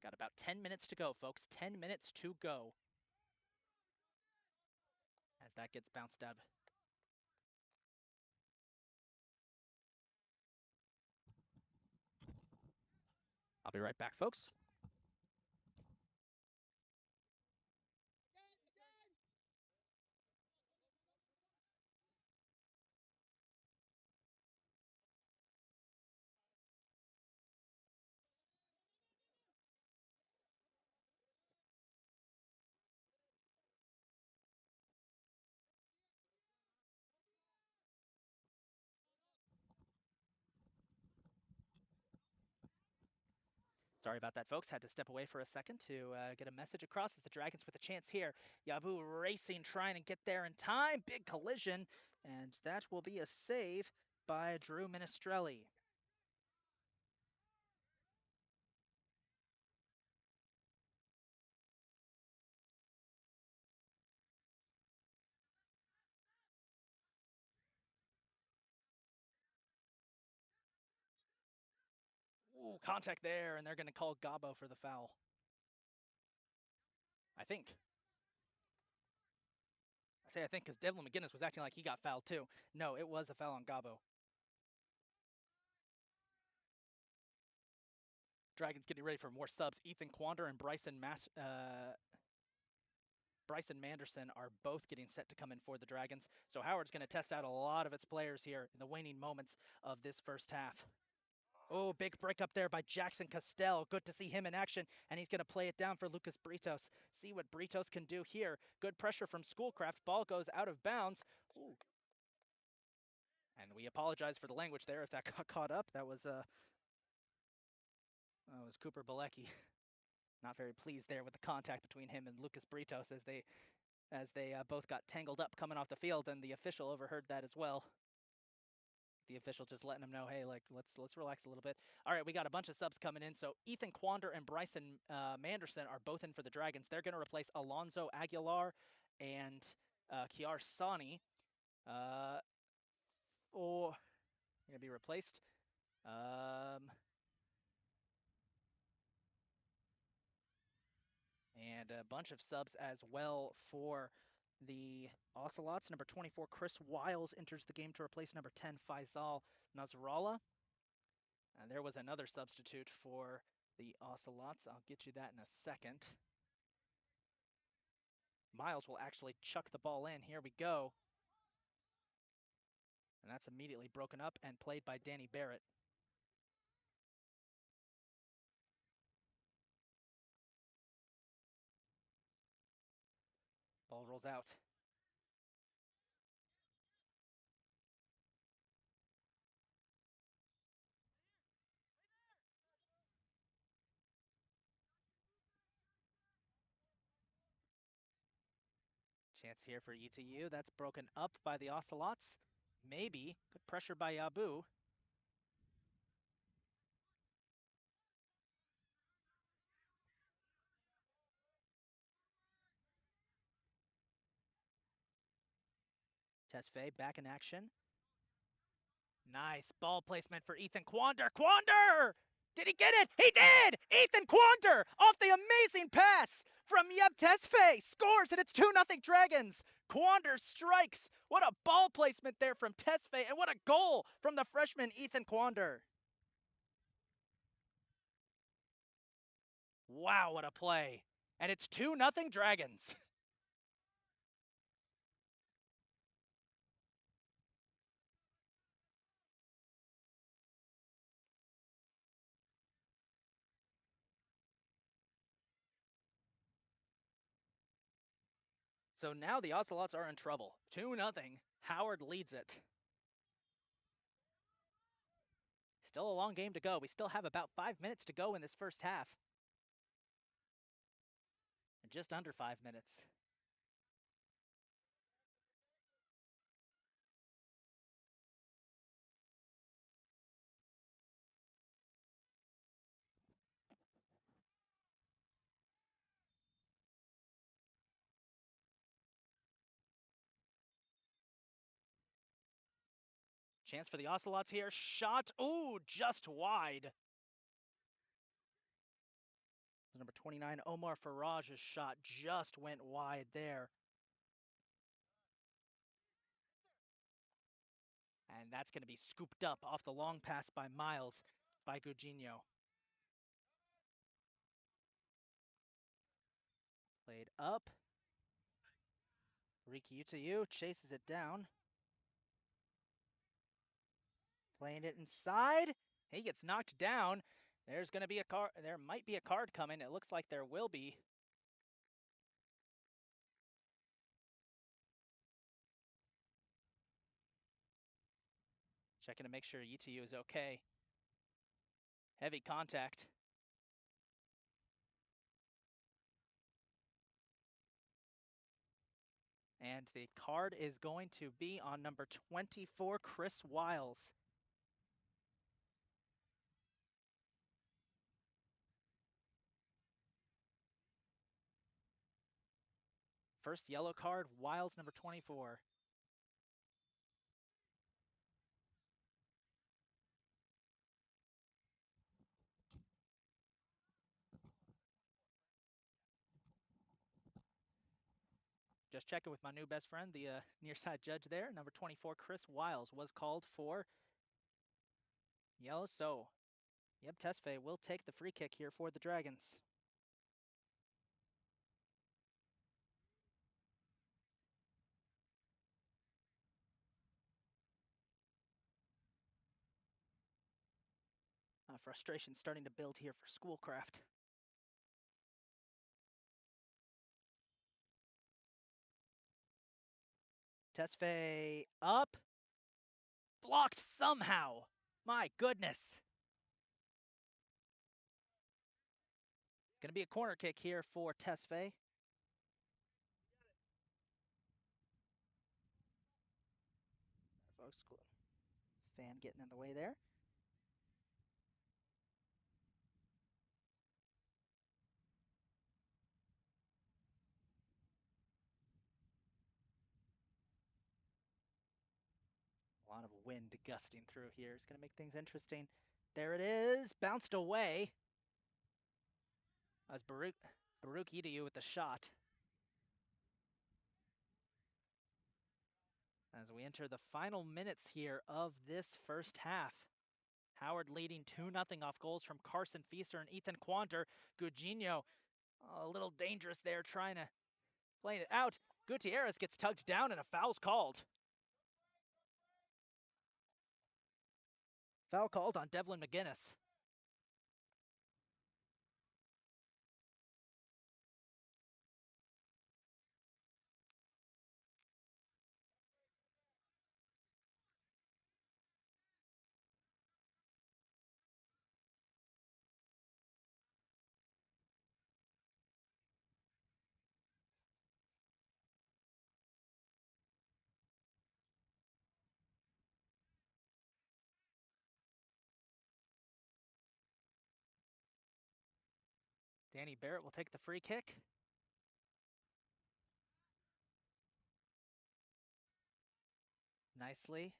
Got about 10 minutes to go, folks. 10 minutes to go. As that gets bounced out. I'll be right back, folks. Sorry about that, folks. Had to step away for a second to get a message across as the Dragons with a chance here. Yabu racing, trying to get there in time. Big collision, and that will be a save by Drew Minestrelli. Ooh, contact there, and they're going to call Gabo for the foul. I think. I say I think because Devlin McGinnis was acting like he got fouled too. No, it was a foul on Gabo. Dragons getting ready for more subs. Ethan Quander and Bryson Manderson are both getting set to come in for the Dragons. So Howard's going to test out a lot of its players here in the waning moments of this first half. Oh, big break up there by Jackson Castell. Good to see him in action, and he's going to play it down for Lucas Britos. See what Britos can do here. Good pressure from Schoolcraft. Ball goes out of bounds. Ooh. And we apologize for the language there if that got caught up. That was Cooper Bilecki. Not very pleased there with the contact between him and Lucas Britos as they both got tangled up coming off the field, and the official overheard that as well. The official just letting them know, hey, like let's relax a little bit. All right, we got a bunch of subs coming in. So Ethan Quander and Bryson Manderson are both in for the Dragons. They're going to replace Alonzo Aguilar and Kiar Sani. Or going to be replaced. And a bunch of subs as well for the Ocelots. Number 24, Chris Wiles enters the game to replace number 10, Faisal Nasrallah. And there was another substitute for the Ocelots. I'll get you that in a second. Miles will actually chuck the ball in. Here we go. And that's immediately broken up and played by Danny Barrett. Ball rolls out. Chance here for ETU. That's broken up by the Ocelots. Maybe. Good pressure by Yabu. Tesfaye back in action. Nice ball placement for Ethan Quander. Quander! Did he get it? He did! Ethan Quander off the amazing pass from Yeb Tesfaye scores, and it's 2-0 Dragons. Quander strikes. What a ball placement there from Tesfaye, and what a goal from the freshman Ethan Quander. Wow, what a play. And it's 2-0 Dragons. So now the Ocelots are in trouble. 2-0. Howard leads it. Still a long game to go. We still have about 5 minutes to go in this first half. Just under 5 minutes. Chance for the Ocelots here. Shot. Ooh, just wide. Number 29, Omar Faraj's shot just went wide there. And that's going to be scooped up off the long pass by Miles by Gugino. Played up. Riki Utayu chases it down. Playing it inside. He gets knocked down. There's going to be a card. There might be a card coming. It looks like there will be. Checking to make sure UTU is okay. Heavy contact. And the card is going to be on number 24, Chris Wiles. First yellow card, Wiles, number 24. Just checking with my new best friend, the near side judge there. Number 24, Chris Wiles, was called for yellow. So, yep, Tesfaye will take the free kick here for the Dragons. Frustration starting to build here for Schoolcraft. Tesfaye up. Blocked somehow. My goodness. It's going to be a corner kick here for Tesfaye. Folks, fan getting in the way there. A lot of wind gusting through here. It's going to make things interesting. There it is. Bounced away. As Baruch Idiyu with the shot. As we enter the final minutes here of this first half. Howard leading 2-0 off goals from Carson Feaster and Ethan Quanter. Gugino a little dangerous there trying to play it out. Gutierrez gets tugged down and a foul's called. Foul called on Devlin McGinnis. Danny Barrett will take the free kick. Nicely.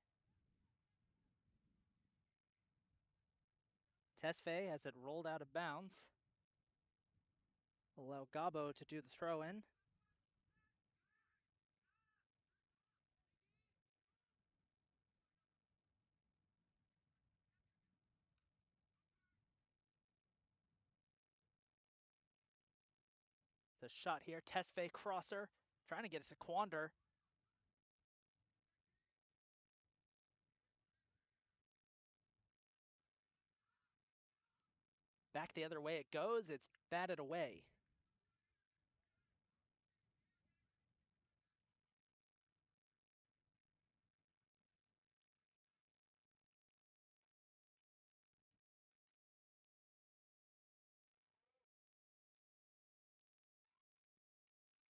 Tesfaye has it rolled out of bounds. Allow Gabo to do the throw in. The shot here, Tesfaye crosser, trying to get it to Quander. Back the other way it goes, it's batted away.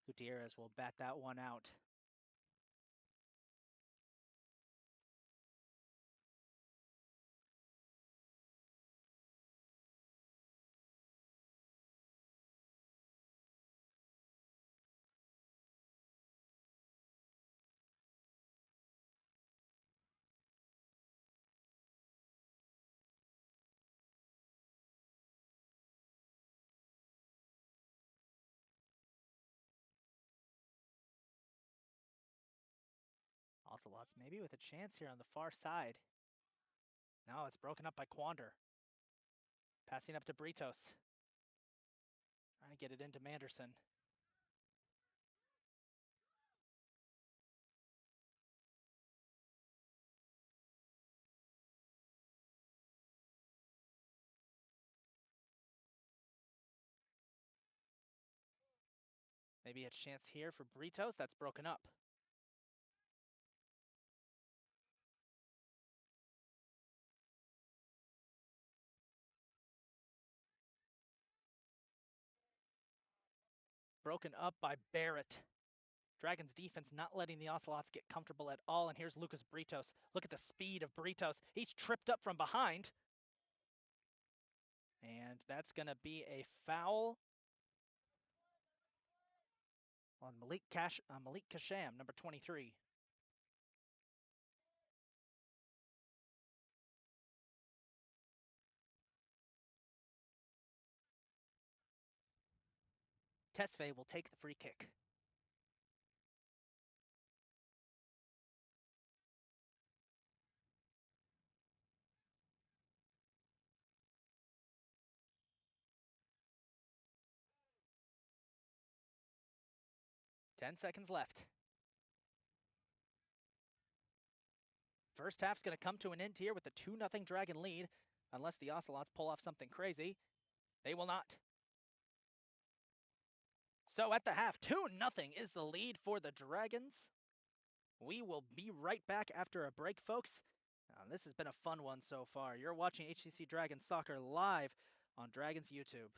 Gutierrez will bat that one out. Ocelots maybe with a chance here on the far side. No, it's broken up by Quander. Passing up to Britos. Trying to get it into Manderson. Maybe a chance here for Britos. That's broken up. Broken up by Barrett. Dragons defense not letting the Ocelots get comfortable at all, and here's Lucas Britos. Look at the speed of Britos. He's tripped up from behind. And that's going to be a foul on Malik Kasham, number 23. Tesfaye will take the free kick. Ten seconds left. First half's going to come to an end here with a 2-0 Dragon lead, unless the Ocelots pull off something crazy. They will not. So at the half, 2-0 is the lead for the Dragons. We will be right back after a break, folks. This has been a fun one so far. You're watching HCC Dragons Soccer live on Dragons YouTube.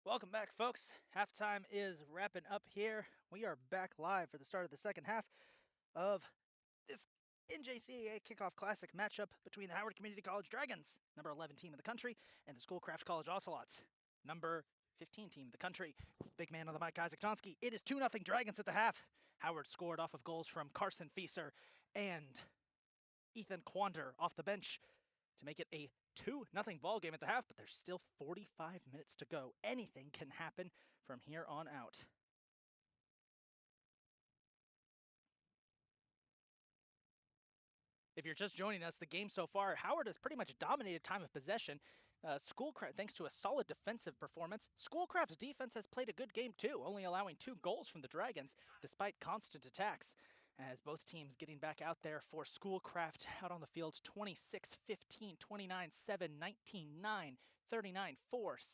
Welcome back, folks. Halftime is wrapping up here. We are back live for the start of the second half of this NJCAA Kickoff Classic matchup between the Howard Community College Dragons, number 11 team in the country, and the Schoolcraft College Ocelots, number 15 team in the country. It's the big man on the mic, Isaac Tonsky. It is 2-0 Dragons at the half. Howard scored off of goals from Carson Fieser and Ethan Quander off the bench to make it a 2-0 ball game at the half, but there's still 45 minutes to go. Anything can happen from here on out. If you're just joining us, the game so far, Howard has pretty much dominated time of possession. Schoolcraft, thanks to a solid defensive performance. Schoolcraft's defense has played a good game too, only allowing 2 goals from the Dragons despite constant attacks. As both teams getting back out there for Schoolcraft out on the field 26-15, 29-7, 19-9, 39-4,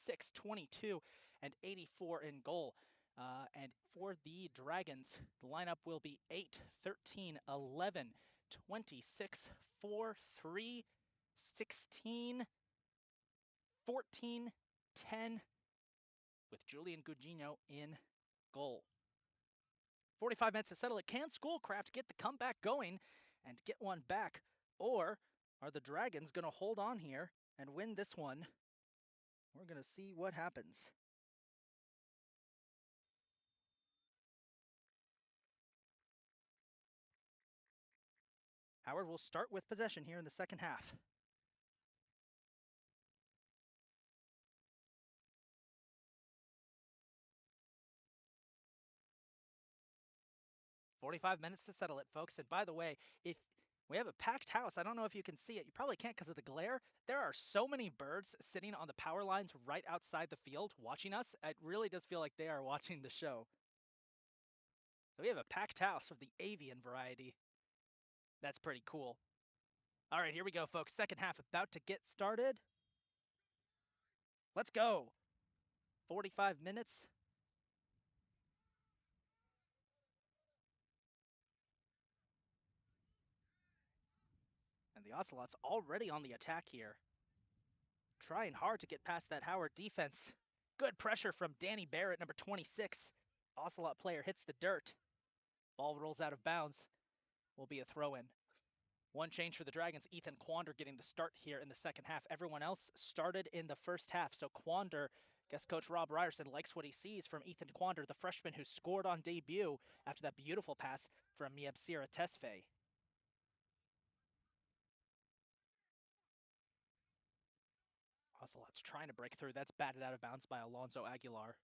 6, 22, and 84 in goal. And for the Dragons, the lineup will be 8, 13, 11, 26, 4, 3, 16, 14, 10, with Julian Gugino in goal. 45 minutes to settle it. Can Schoolcraft get the comeback going and get one back? Or are the Dragons going to hold on here and win this one? We're going to see what happens. Howard will start with possession here in the second half. 45 minutes to settle it, folks. And by the way, if we have a packed house, I don't know if you can see it. You probably can't because of the glare. There are so many birds sitting on the power lines right outside the field watching us. It really does feel like they are watching the show. So we have a packed house of the avian variety. That's pretty cool. All right, here we go, folks. Second half about to get started. Let's go. 45 minutes. And the Ocelots already on the attack here. Trying hard to get past that Howard defense. Good pressure from Danny Barrett, number 26. Ocelot player hits the dirt. Ball rolls out of bounds. Will be a throw-in. One change for the Dragons. Ethan Quander getting the start here in the second half. Everyone else started in the first half. So Quander, guess Coach Rob Ryerson likes what he sees from Ethan Quander, the freshman who scored on debut after that beautiful pass from Miebsira Tesfaye. Ocelot's trying to break through. That's batted out of bounds by Alonso Aguilar.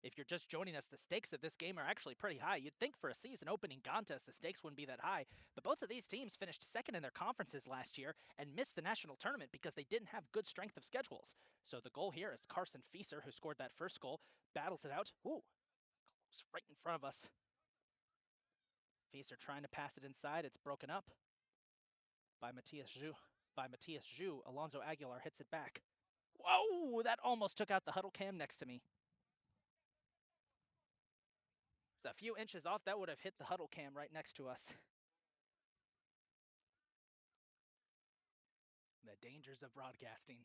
If you're just joining us, the stakes of this game are actually pretty high. You'd think for a season opening contest, the stakes wouldn't be that high, but both of these teams finished second in their conferences last year and missed the national tournament because they didn't have good strength of schedules. So the goal here is Carson Fieser, who scored that first goal, battles it out. Ooh, close right in front of us. Fieser trying to pass it inside. It's broken up by Matthias Zhu. Alonso Aguilar hits it back. Whoa, that almost took out the huddle cam next to me. It's a few inches off. That would have hit the huddle cam right next to us. The dangers of broadcasting.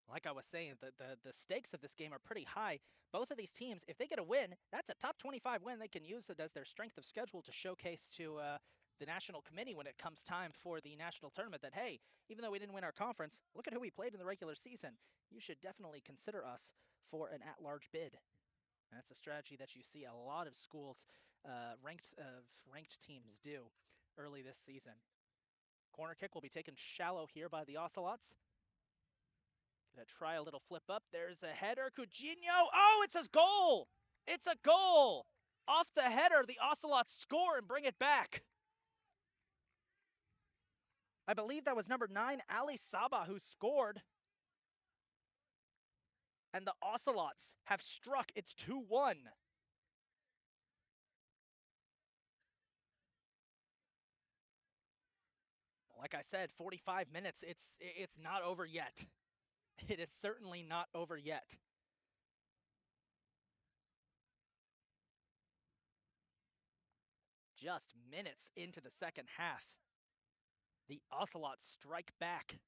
Like I was saying, the stakes of this game are pretty high. Both of these teams, if they get a win, that's a top 25 win. They can use it as their strength of schedule to showcase to the national committee when it comes time for the national tournament that, hey, even though we didn't win our conference, look at who we played in the regular season. You should definitely consider us for an at-large bid. And that's a strategy that you see a lot of schools, ranked teams do early this season. Corner kick will be taken shallow here by the Ocelots. Gonna try a little flip up. There's a header. Coutinho. Oh, it's a goal. It's a goal. Off the header, the Ocelots score and bring it back. I believe that was number 9, Ali Saba, who scored. And the Ocelots have struck. It's 2-1. Like I said, 45 minutes. It's not over yet. It is certainly not over yet. Just minutes into the second half. The Ocelots strike back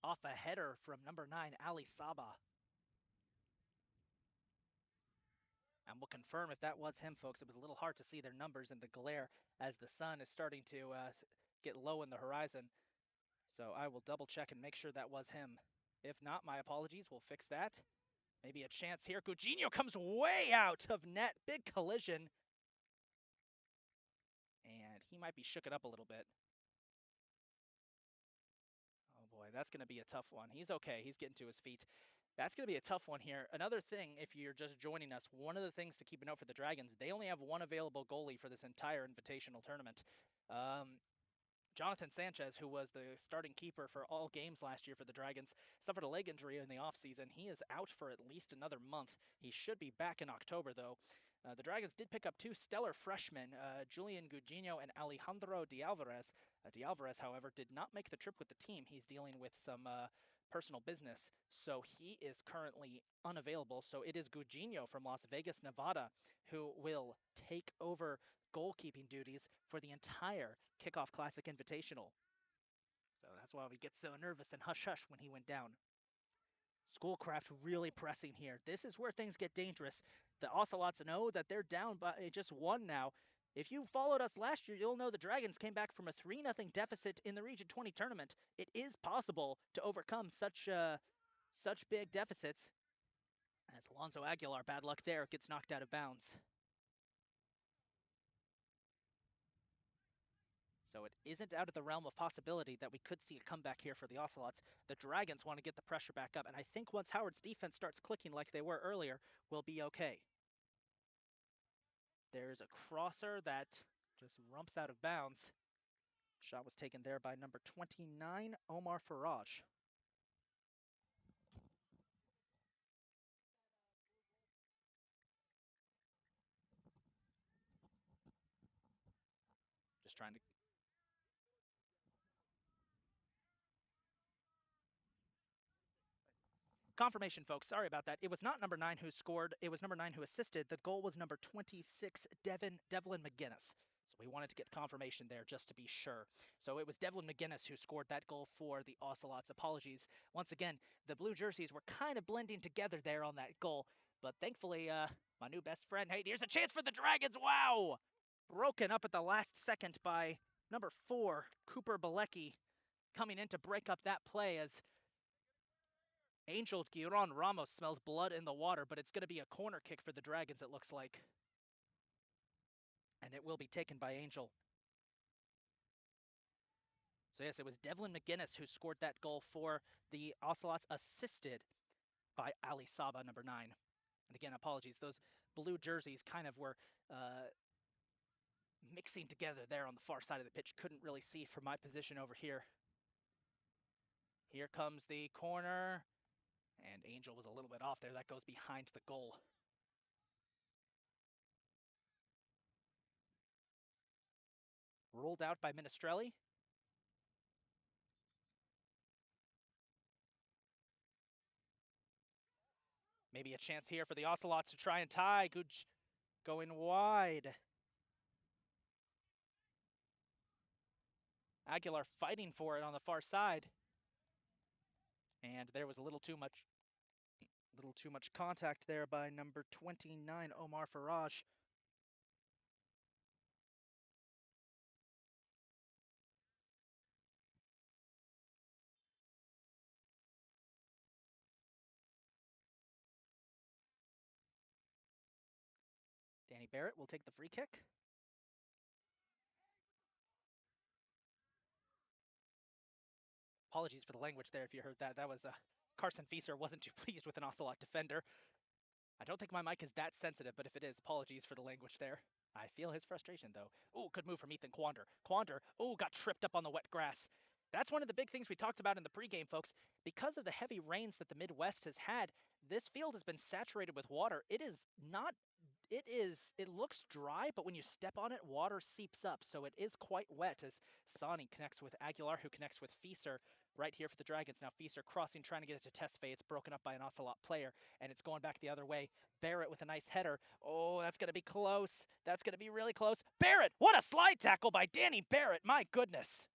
off a header from number 9, Ali Saba. And we'll confirm if that was him, folks. It was a little hard to see their numbers in the glare as the sun is starting to get low in the horizon. So I will double check and make sure that was him. If not, my apologies. We'll fix that. Maybe a chance here. Gugino comes way out of net. Big collision. And he might be shooken up a little bit. Oh boy, that's going to be a tough one. He's okay. He's getting to his feet. That's going to be a tough one here. Another thing, if you're just joining us, one of the things to keep a note for the Dragons, they only have one available goalie for this entire invitational tournament. Jonathan Sanchez, who was the starting keeper for all games last year for the Dragons, suffered a leg injury in the offseason. He is out for at least another month. He should be back in October, though. The Dragons did pick up two stellar freshmen, Julian Gugino and Alejandro de Alvarez. De Alvarez, however, did not make the trip with the team. He's dealing with some personal business, so he is currently unavailable. So it is Gugino from Las Vegas, Nevada, who will take over goalkeeping duties for the entire Kickoff Classic Invitational. So that's why we get so nervous and hush-hush when he went down. Schoolcraft really pressing here. This is where things get dangerous. The Ocelots know that they're down by just one now. If you followed us last year, you'll know the Dragons came back from a 3-0 deficit in the Region 20 tournament. It is possible to overcome such big deficits. As Alonso Aguilar, bad luck there, gets knocked out of bounds. So it isn't out of the realm of possibility that we could see a comeback here for the Ocelots. The Dragons want to get the pressure back up, and I think once Howard's defense starts clicking like they were earlier, we'll be okay. There's a crosser that just rumps out of bounds. Shot was taken there by number 29, Omar Faraj. Just trying to confirmation, folks. Sorry about that. It was not number 9 who scored. It was number 9 who assisted. The goal was number 26, Devlin McGinnis. So we wanted to get confirmation there just to be sure. So it was Devlin McGinnis who scored that goal for the Ocelots. Apologies. Once again, the blue jerseys were kind of blending together there on that goal. But thankfully, my new best friend, hey, here's a chance for the Dragons. Wow! Broken up at the last second by number 4, Cooper Balecki, coming in to break up that play as Angel Giron Ramos smells blood in the water, but it's going to be a corner kick for the Dragons, it looks like. And it will be taken by Angel. So yes, it was Devlin McGinnis who scored that goal for the Ocelots, assisted by Ali Saba, number 9. And again, apologies, those blue jerseys kind of were mixing together there on the far side of the pitch. Couldn't really see from my position over here. Here comes the corner. And Angel was a little bit off there. That goes behind the goal. Rolled out by Minestrelli. Maybe a chance here for the Ocelots to try and tie. Good going wide. Aguilar fighting for it on the far side. And there was a little too much contact there by number 29, Omar Faraj. Danny Barrett will take the free kick. Apologies for the language there if you heard that. That was Carson Fieser wasn't too pleased with an Ocelot defender. I don't think my mic is that sensitive, but if it is, apologies for the language there. I feel his frustration, though. Ooh, good move from Ethan Quander. Quander, ooh, got tripped up on the wet grass. That's one of the big things we talked about in the pregame, folks. Because of the heavy rains that the Midwest has had, this field has been saturated with water. It looks dry, but when you step on it, water seeps up. So it is quite wet as Sani connects with Aguilar, who connects with Fieser right here for the Dragons. Now Fieser crossing, trying to get it to Tesfaye. It's broken up by an Ocelot player, and it's going back the other way. Barrett with a nice header. Oh, that's going to be close. That's going to be really close. Barrett, what a slide tackle by Danny Barrett. My goodness.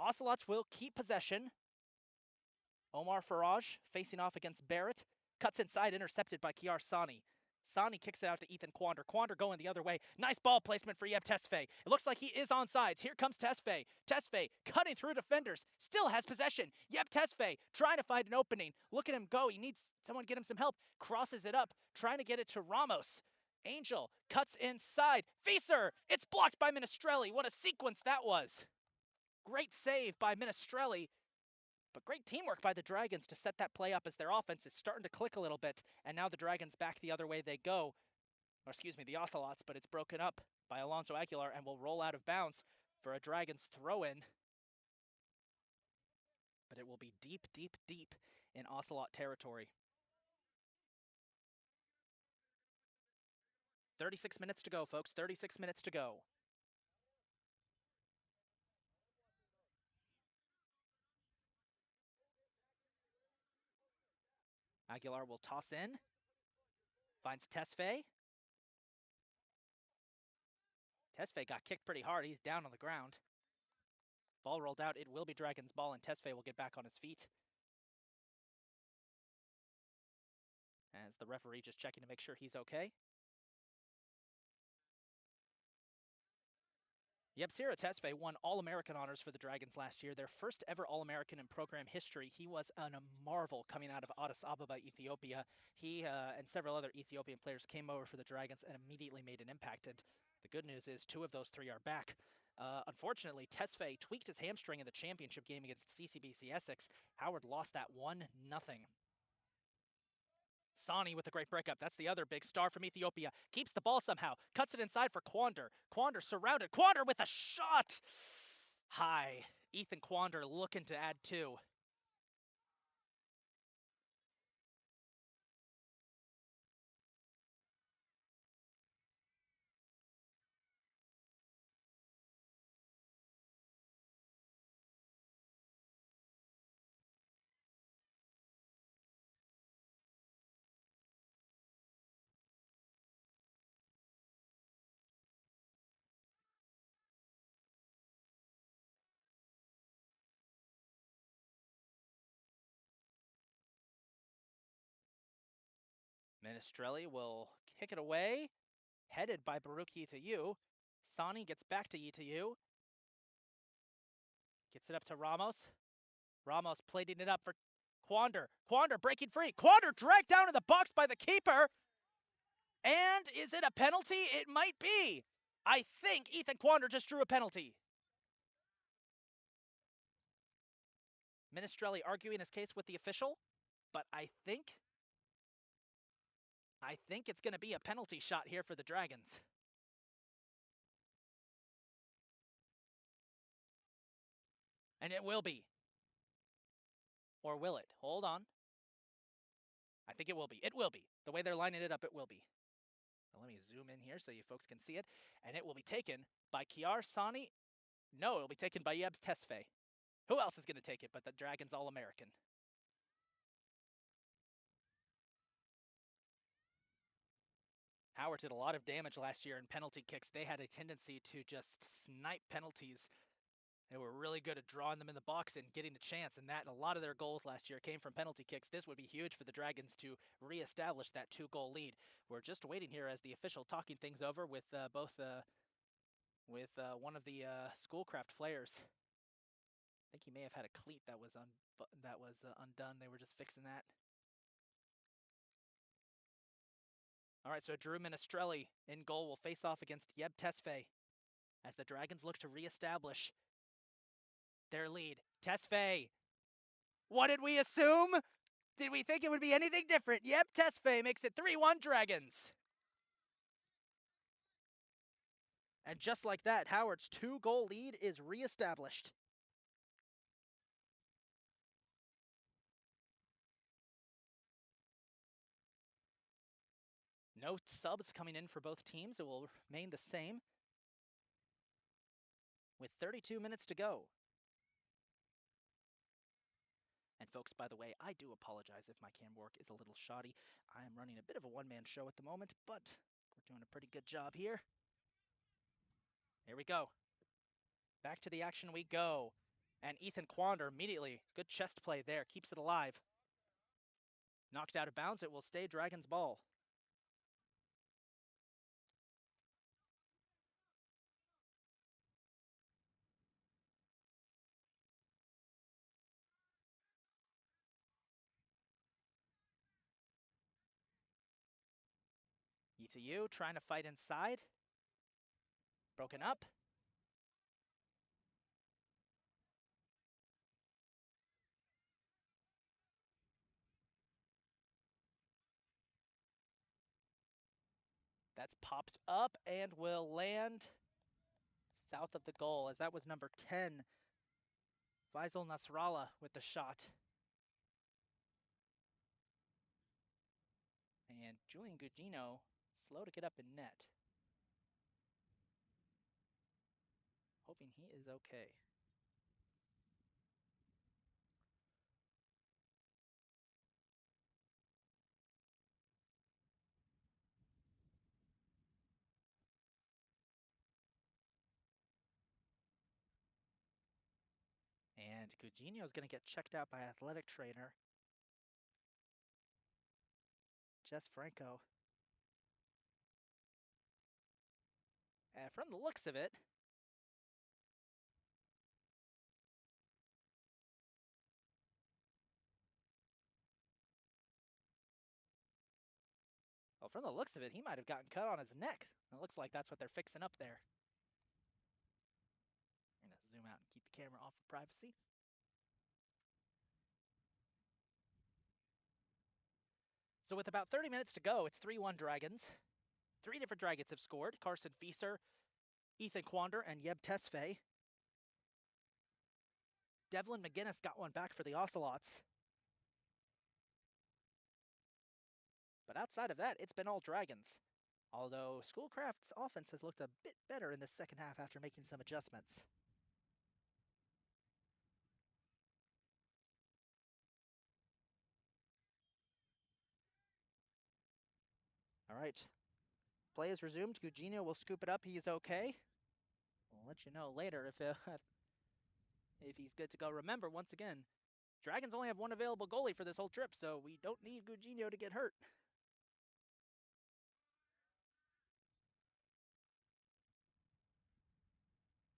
Ocelots will keep possession. Omar Faraj facing off against Barrett. Cuts inside, intercepted by Kiar Sani. Sani kicks it out to Ethan Quander. Quander going the other way. Nice ball placement for Yeb Tesfaye. It looks like he is on sides. Here comes Tesfaye. Tesfaye cutting through defenders. Still has possession. Yeb Tesfaye trying to find an opening. Look at him go. He needs someone to get him some help. Crosses it up. Trying to get it to Ramos. Angel cuts inside. Fieser! It's blocked by Minestrelli. What a sequence that was. Great save by Minestrelli. But great teamwork by the Dragons to set that play up as their offense is starting to click a little bit. And now the Dragons back the other way they go. Or excuse me, the Ocelots, but it's broken up by Alonso Aguilar and will roll out of bounds for a Dragons throw-in. But it will be deep, deep, deep in Ocelot territory. 36 minutes to go, folks. 36 minutes to go. Aguilar will toss in. Finds Tesfaye. Tesfaye got kicked pretty hard. He's down on the ground. Ball rolled out. It will be Dragons' ball, and Tesfaye will get back on his feet. As the referee just checking to make sure he's okay. Yebsira Tesfaye won All-American honors for the Dragons last year, their first ever All-American in program history. He was a marvel coming out of Addis Ababa, Ethiopia. He and several other Ethiopian players came over for the Dragons and immediately made an impact. And the good news is 2 of those 3 are back. Unfortunately, Tesfaye tweaked his hamstring in the championship game against CCBC Essex. Howard lost that 1-0. Sani with a great breakup. That's the other big star from Ethiopia. Keeps the ball somehow. Cuts it inside for Quander. Quander surrounded. Quander with a shot! High. Ethan Quander looking to add 2. Minestrelli will kick it away. Headed by Baruch Yitayu. Sani gets back to Yitayu. Gets it up to Ramos. Ramos plating it up for Quander. Quander breaking free. Quander dragged down in the box by the keeper. And is it a penalty? It might be. I think Ethan Quander just drew a penalty. Minestrelli arguing his case with the official, but I think it's going to be a penalty shot here for the Dragons. And it will be. Or will it? Hold on. I think it will be. It will be. The way they're lining it up, it will be. Now, let me zoom in here so you folks can see it. And it will be taken by Kiar Sani. No, it'll be taken by Yebs Tesfaye. Who else is going to take it but the Dragons All-American? Howard did a lot of damage last year in penalty kicks. They had a tendency to just snipe penalties. They were really good at drawing them in the box and getting a chance, and a lot of their goals last year came from penalty kicks. This would be huge for the Dragons to reestablish that 2-goal lead. We're just waiting here as the official talking things over with one of the Schoolcraft players. I think he may have had a cleat that was undone. They were just fixing that. All right, so Drew Minestrelli in goal will face off against Yeb Tesfaye as the Dragons look to reestablish their lead. Tesfaye, what did we assume? Did we think it would be anything different? Yep, Tesfaye makes it 3-1 Dragons. And just like that, Howard's 2-goal lead is reestablished. No subs coming in for both teams. It will remain the same with 32 minutes to go. And folks, by the way, I do apologize if my cam work is a little shoddy. I am running a bit of a one-man show at the moment, but we're doing a pretty good job here. Here we go. Back to the action we go. And Ethan Quander immediately, good chest play there, keeps it alive. Knocked out of bounds, it will stay Dragon's ball. ETU trying to fight inside. Broken up. That's popped up and will land south of the goal, as that was number 10, Faisal Nasrallah with the shot. And Julian Gugino, slow to get up in net. Hoping he is okay. And Gugino is going to get checked out by athletic trainer Jess Franco. And from the looks of it, he might have gotten cut on his neck. It looks like that's what they're fixing up there. I'm going to zoom out and keep the camera off for privacy. So with about 30 minutes to go, it's 3-1 Dragons. 3 different Dragons have scored. Carson Fieser, Ethan Quander, and Yeb Tesfaye. Devlin McGinnis got one back for the Ocelots. But outside of that, it's been all Dragons. Although Schoolcraft's offense has looked a bit better in the second half after making some adjustments. All right. Play is resumed. Gugino will scoop it up. He's okay. We'll let you know later if he's good to go. Remember, once again, Dragons only have one available goalie for this whole trip, so we don't need Gugino to get hurt.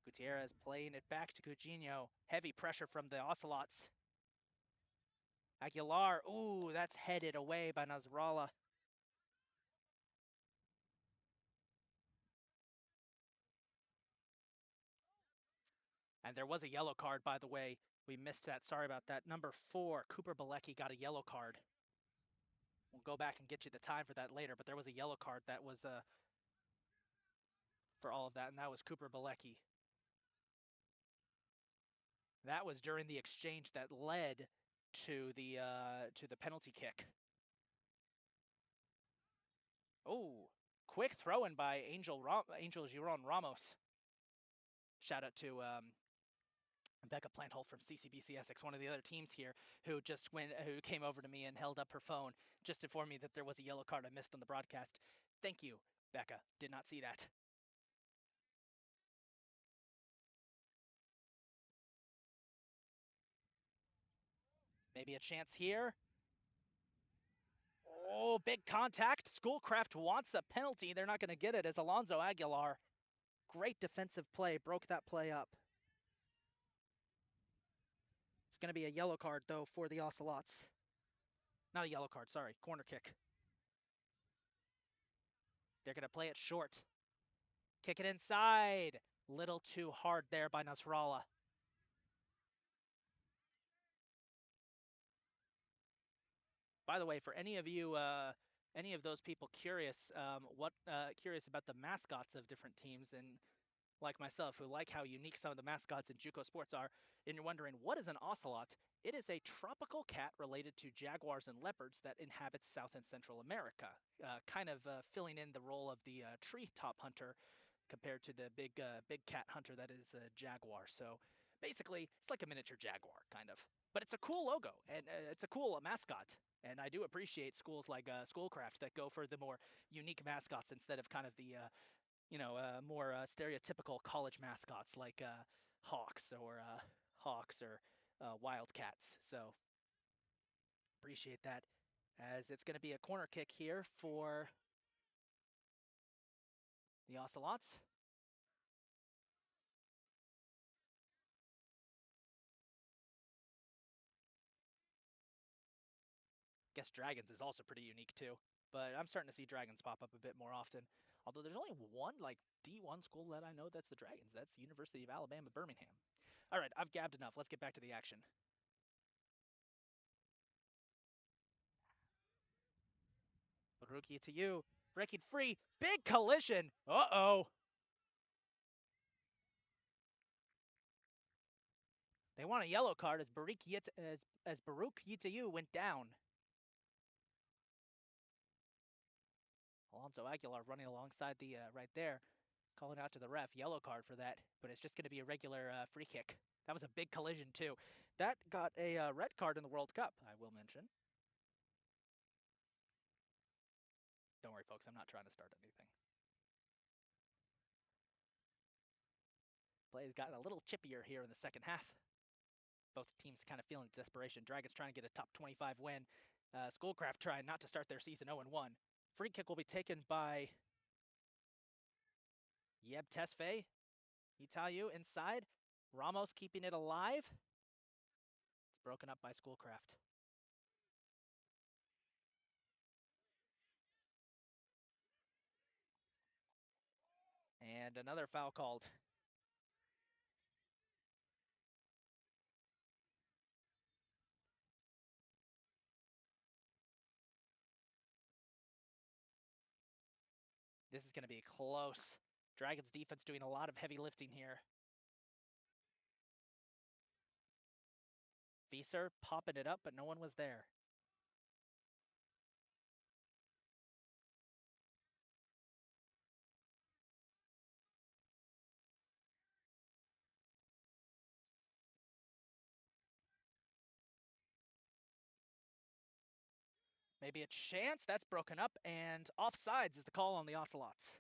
Gutierrez playing it back to Gugino. Heavy pressure from the Ocelots. Aguilar, ooh, that's headed away by Nasrallah. And there was a yellow card, by the way. We missed that. Sorry about that. Number 4, Cooper Bilecki got a yellow card. We'll go back and get you the time for that later, but there was a yellow card that was for all of that, and that was Cooper Bilecki. That was during the exchange that led to the penalty kick. Oh, quick throw-in by Angel Giron Ramos. Shout out to Becca Planthold from CCBC Essex, one of the other teams here, who came over to me and held up her phone, just informed me that there was a yellow card I missed on the broadcast. Thank you, Becca. Did not see that. Maybe a chance here. Oh, big contact. Schoolcraft wants a penalty. They're not going to get it as Alonso Aguilar. Great defensive play. Broke that play up. It's going to be a yellow card, though, for the Ocelots. Not a yellow card, sorry. Corner kick. They're going to play it short. Kick it inside. Little too hard there by Nasrallah. By the way, for any of you, any of those people curious, curious about the mascots of different teams, and like myself, who like how unique some of the mascots in JUCO sports are, and you're wondering, what is an ocelot? It is a tropical cat related to jaguars and leopards that inhabits South and Central America, kind of filling in the role of the treetop hunter compared to the big cat hunter that is a jaguar. So basically, it's like a miniature jaguar, kind of. But it's a cool logo, and it's a cool mascot. And I do appreciate schools like Schoolcraft that go for the more unique mascots instead of kind of the more stereotypical college mascots like Hawks or Hawks or Wildcats. So appreciate that. As it's going to be a corner kick here for the Ocelots. Guess Dragons is also pretty unique too, but I'm starting to see Dragons pop up a bit more often. Although there's only one like D1 school that I know that's the Dragons. That's University of Alabama, Birmingham. All right, I've gabbed enough. Let's get back to the action. Baruki to you, breaking free, big collision. Uh-oh. They want a yellow card as Baruch Yitayu went down. Alonso Aguilar running alongside the right there, calling out to the ref, yellow card for that, but it's just going to be a regular free kick. That was a big collision too. That got a red card in the World Cup, I will mention. Don't worry, folks, I'm not trying to start anything. Play has gotten a little chippier here in the second half. Both teams kind of feeling desperation. Dragons trying to get a top 25 win. Schoolcraft trying not to start their season 0-1. Free kick will be taken by Yeb Tesfaye. Itayu inside. Ramos keeping it alive. It's broken up by Schoolcraft. And another foul called. This is going to be close. Dragons defense doing a lot of heavy lifting here. Vieser popping it up, but no one was there. Maybe a chance. That's broken up, and offsides is the call on the Ocelots.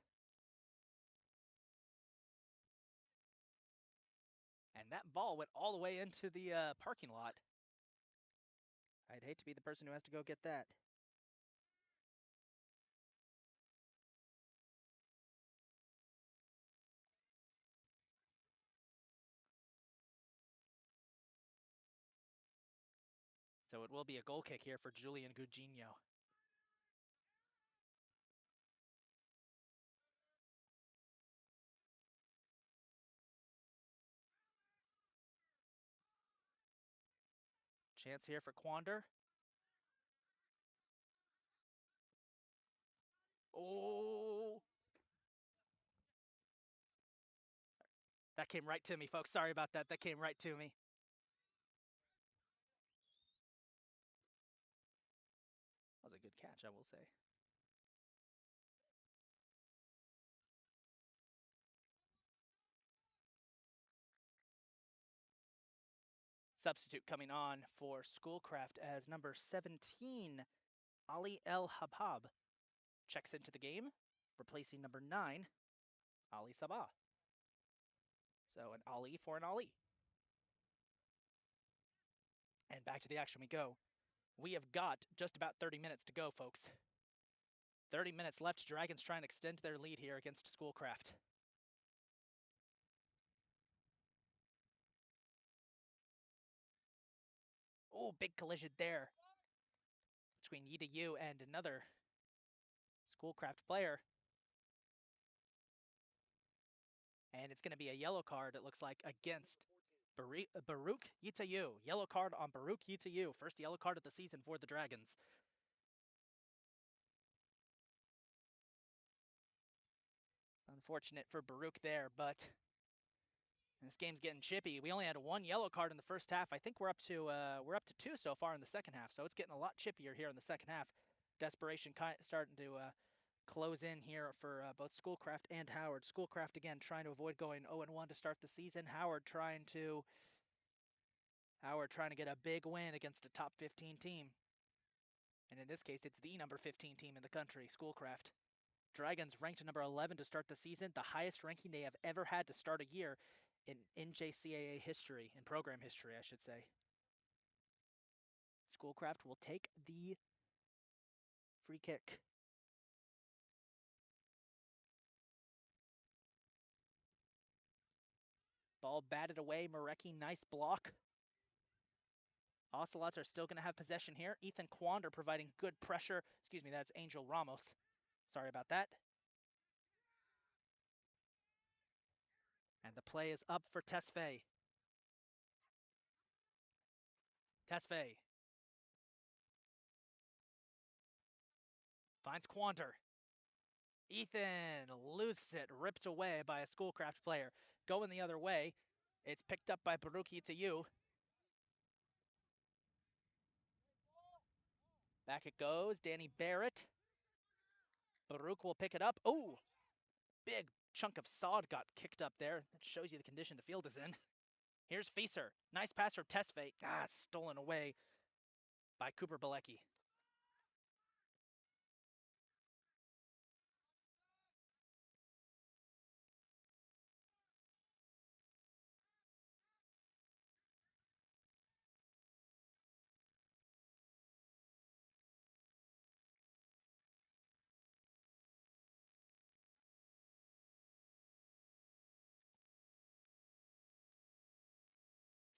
And that ball went all the way into the parking lot. I'd hate to be the person who has to go get that. So it will be a goal kick here for Julian Gugino. Chance here for Quander. Oh! That came right to me, folks. Sorry about that. That came right to me. That was a good catch, I will say. Substitute coming on for Schoolcraft as number 17, Ali El Habab, checks into the game, replacing number 9, Ali Sabah. So an Ali for an Ali. And back to the action we go. We have got just about 30 minutes to go, folks. 30 minutes left. Dragons trying to extend their lead here against Schoolcraft. Oh, big collision there between Yida Yu and another Schoolcraft player. And it's going to be a yellow card, it looks like, against Baruch Yitayu. Yellow card on Baruch Yitayu. First yellow card of the season for the Dragons. Unfortunate for Baruch there, but this game's getting chippy. We only had one yellow card in the first half. I think we're up to 2 so far in the second half. So it's getting a lot chippier here in the second half. Desperation starting to close in here for both Schoolcraft and Howard. Schoolcraft again trying to avoid going 0-1 to start the season. Howard trying to get a big win against a top 15 team. And in this case, it's the number 15 team in the country, Schoolcraft. Dragons ranked number 11 to start the season, the highest ranking they have ever had to start a year. in NJCAA history, in program history, I should say. Schoolcraft will take the free kick. Ball batted away. Marecki, nice block. Ocelots are still going to have possession here. Ethan Quander providing good pressure. Excuse me, that's Angel Ramos. Sorry about that. And the play is up for Tesfaye. Tesfaye finds Quander. Ethan loses it, ripped away by a Schoolcraft player. Going the other way. It's picked up by Baruki to you. Back it goes. Danny Barrett. Baruch will pick it up. Oh, big chunk of sod got kicked up there. That shows you the condition the field is in. Here's Fieser. Nice pass from Tesfaye. Stolen away by Cooper Bilecki.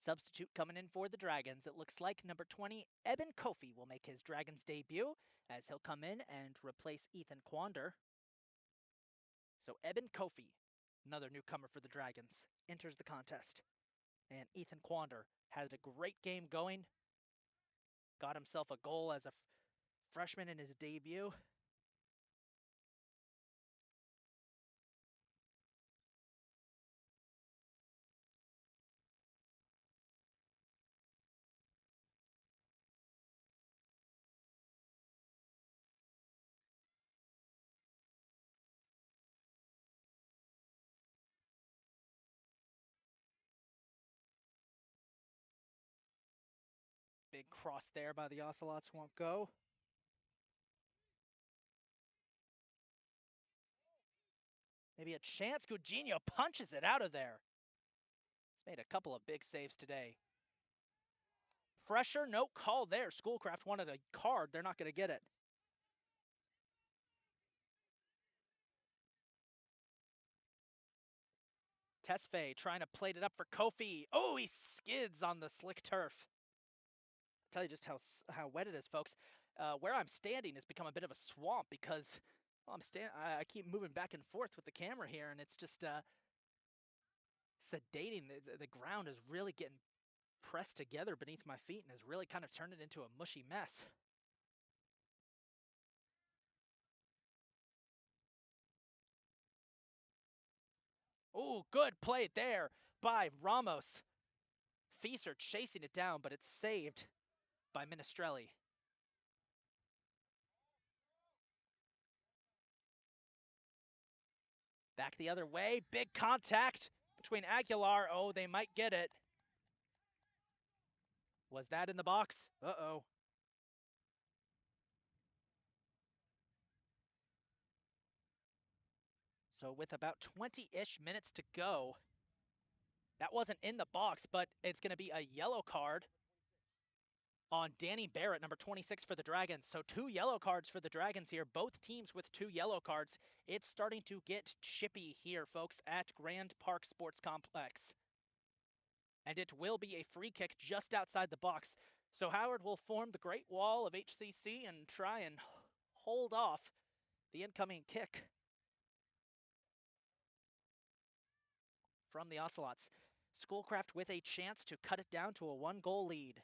Substitute coming in for the Dragons. It looks like number 20, Eben Kofi, will make his Dragons debut as he'll come in and replace Ethan Quander. So Eben Kofi, another newcomer for the Dragons, enters the contest. And Ethan Quander had a great game going. Got himself a goal as a freshman in his debut. Big cross there by the Ocelots, won't go. Maybe a chance. Gugino punches it out of there. He's made a couple of big saves today. Pressure, no call there. Schoolcraft wanted a card. They're not going to get it. Tesfaye trying to plate it up for Kofi. Oh, he skids on the slick turf. I'll tell you just how wet it is, folks. Where I'm standing has become a bit of a swamp because I keep moving back and forth with the camera here, and it's just sedating. The ground is really getting pressed together beneath my feet and has really kind of turned it into a mushy mess. Oh, good play there by Ramos. Fieser chasing it down, but it's saved by Minestrelli. Back the other way. Big contact between Aguilar. Oh, they might get it. Was that in the box? Uh-oh. So with about 20-ish minutes to go, that wasn't in the box, but it's going to be a yellow card on Danny Barrett, number 26 for the Dragons. So 2 yellow cards for the Dragons here, both teams with 2 yellow cards. It's starting to get chippy here, folks, at Grand Park Sports Complex. And it will be a free kick just outside the box. So Howard will form the Great Wall of HCC and try and hold off the incoming kick from the Ocelots. Schoolcraft with a chance to cut it down to a 1-goal lead.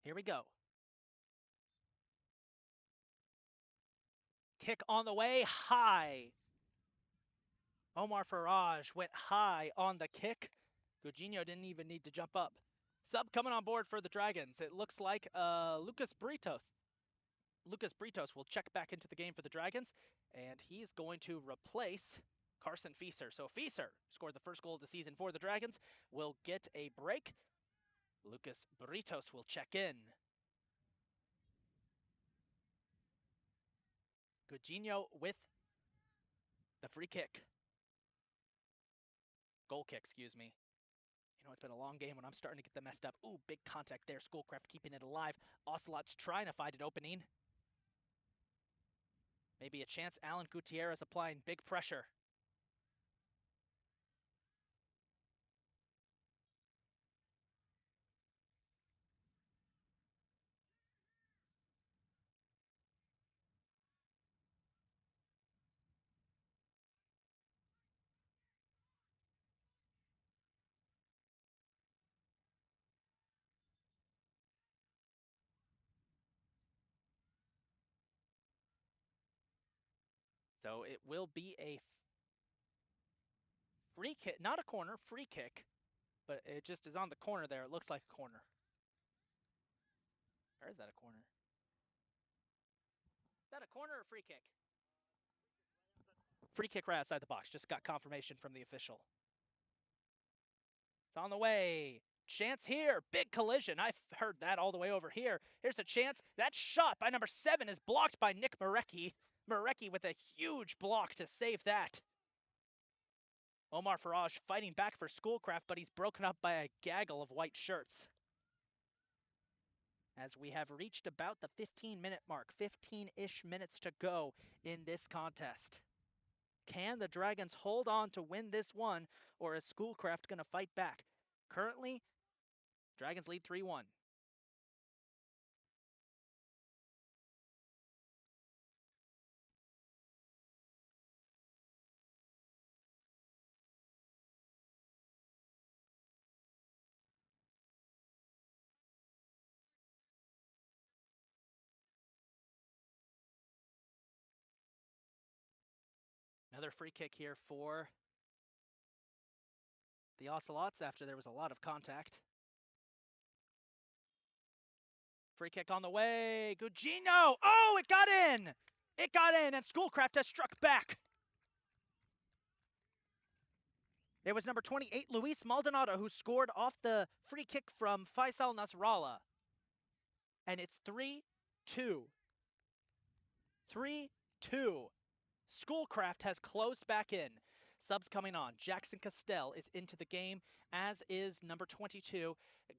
Here we go. Kick on the way, high. Omar Faraj went high on the kick. Gugino didn't even need to jump up. Sub coming on board for the Dragons. It looks like Lucas Britos. Lucas Britos will check back into the game for the Dragons, and he's going to replace Carson Fieser. So Fieser scored the first goal of the season for the Dragons, will get a break. Lucas Britos will check in. Gugino with the free kick. Goal kick, excuse me. You know, it's been a long game when I'm starting to get them messed up. Ooh, big contact there. Schoolcraft keeping it alive. Ocelot's trying to find an opening. Maybe a chance. Alan Gutierrez applying big pressure. So it will be a free kick, not a corner, free kick, but it just is on the corner there. It looks like a corner. Or is that a corner? Is that a corner or free kick? Free kick right outside the box. Just got confirmation from the official. It's on the way. Chance here. Big collision. I've heard that all the way over here. Here's a chance. That shot by number 7 is blocked by Nick Marecki. Marecki with a huge block to save that. Omar Faraj fighting back for Schoolcraft, but he's broken up by a gaggle of white shirts. As we have reached about the 15-minute mark, 15-ish minutes to go in this contest. Can the Dragons hold on to win this one, or is Schoolcraft going to fight back? Currently, Dragons lead 3-1. Another free kick here for the Ocelots after there was a lot of contact. Free kick on the way. Gugino! Oh, it got in! It got in, and Schoolcraft has struck back. It was number 28, Luis Maldonado, who scored off the free kick from Faisal Nasrallah. And it's 3-2. 3-2. Schoolcraft has closed back in. Subs coming on. Jackson Castell is into the game, as is number 22,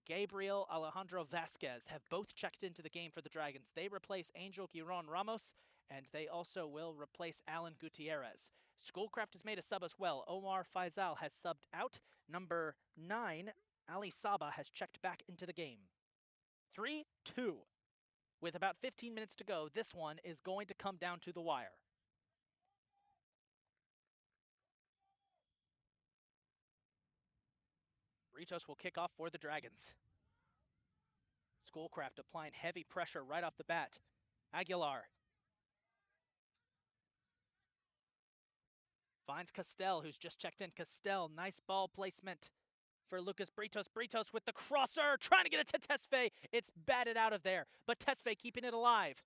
Gabriel Alejandro Vasquez, have both checked into the game for the Dragons. They replace Angel Giron Ramos, and they also will replace Alan Gutierrez. Schoolcraft has made a sub as well. Omar Faisal has subbed out. Number 9, Ali Saba, has checked back into the game. 3-2. With about 15 minutes to go, this one is going to come down to the wire. Britos will kick off for the Dragons. Schoolcraft applying heavy pressure right off the bat. Aguilar finds Castell, who's just checked in. Castell, nice ball placement for Lucas Britos. Britos with the crosser, trying to get it to Tesfaye. It's batted out of there, but Tesfaye keeping it alive.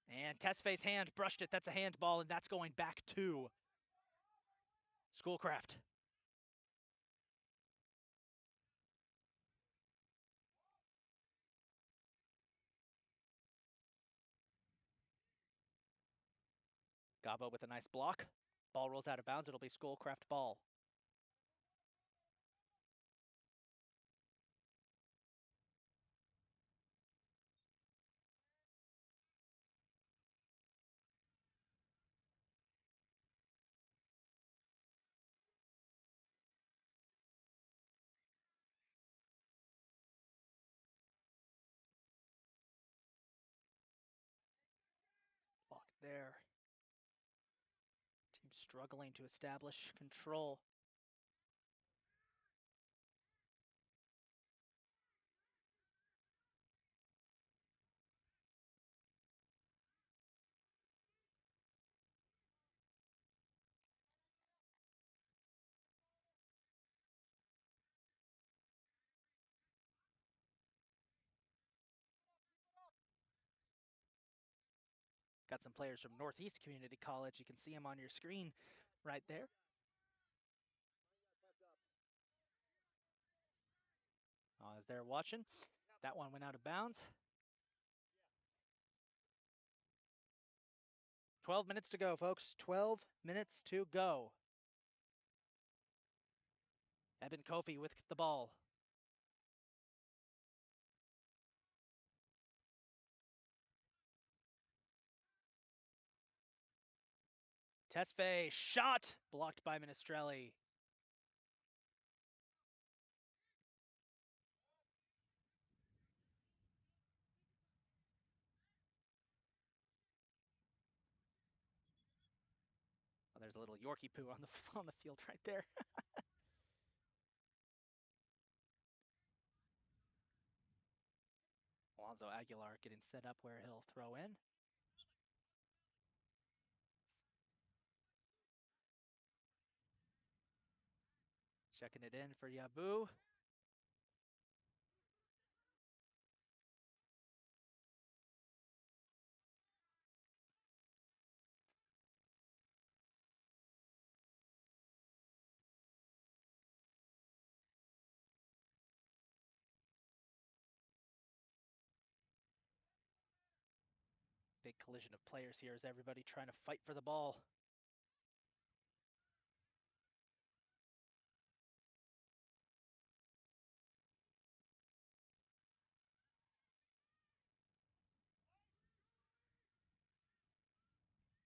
And Tesfaye's hand brushed it. That's a handball, and that's going back to Schoolcraft. Gabo with a nice block. Ball rolls out of bounds. It'll be Schoolcraft ball. Blocked there. Team struggling to establish control. Got some players from Northeast Community College. You can see them on your screen right there. As they're watching, that one went out of bounds. 12 minutes to go, folks. 12 minutes to go. Eben Kofi with the ball. Tesfaye shot blocked by Minestrelli. Oh, there's a little Yorkie poo on the field right there. Alonzo Aguilar getting set up where he'll throw in. Checking it in for Yabu. Big collision of players here as everybody trying to fight for the ball.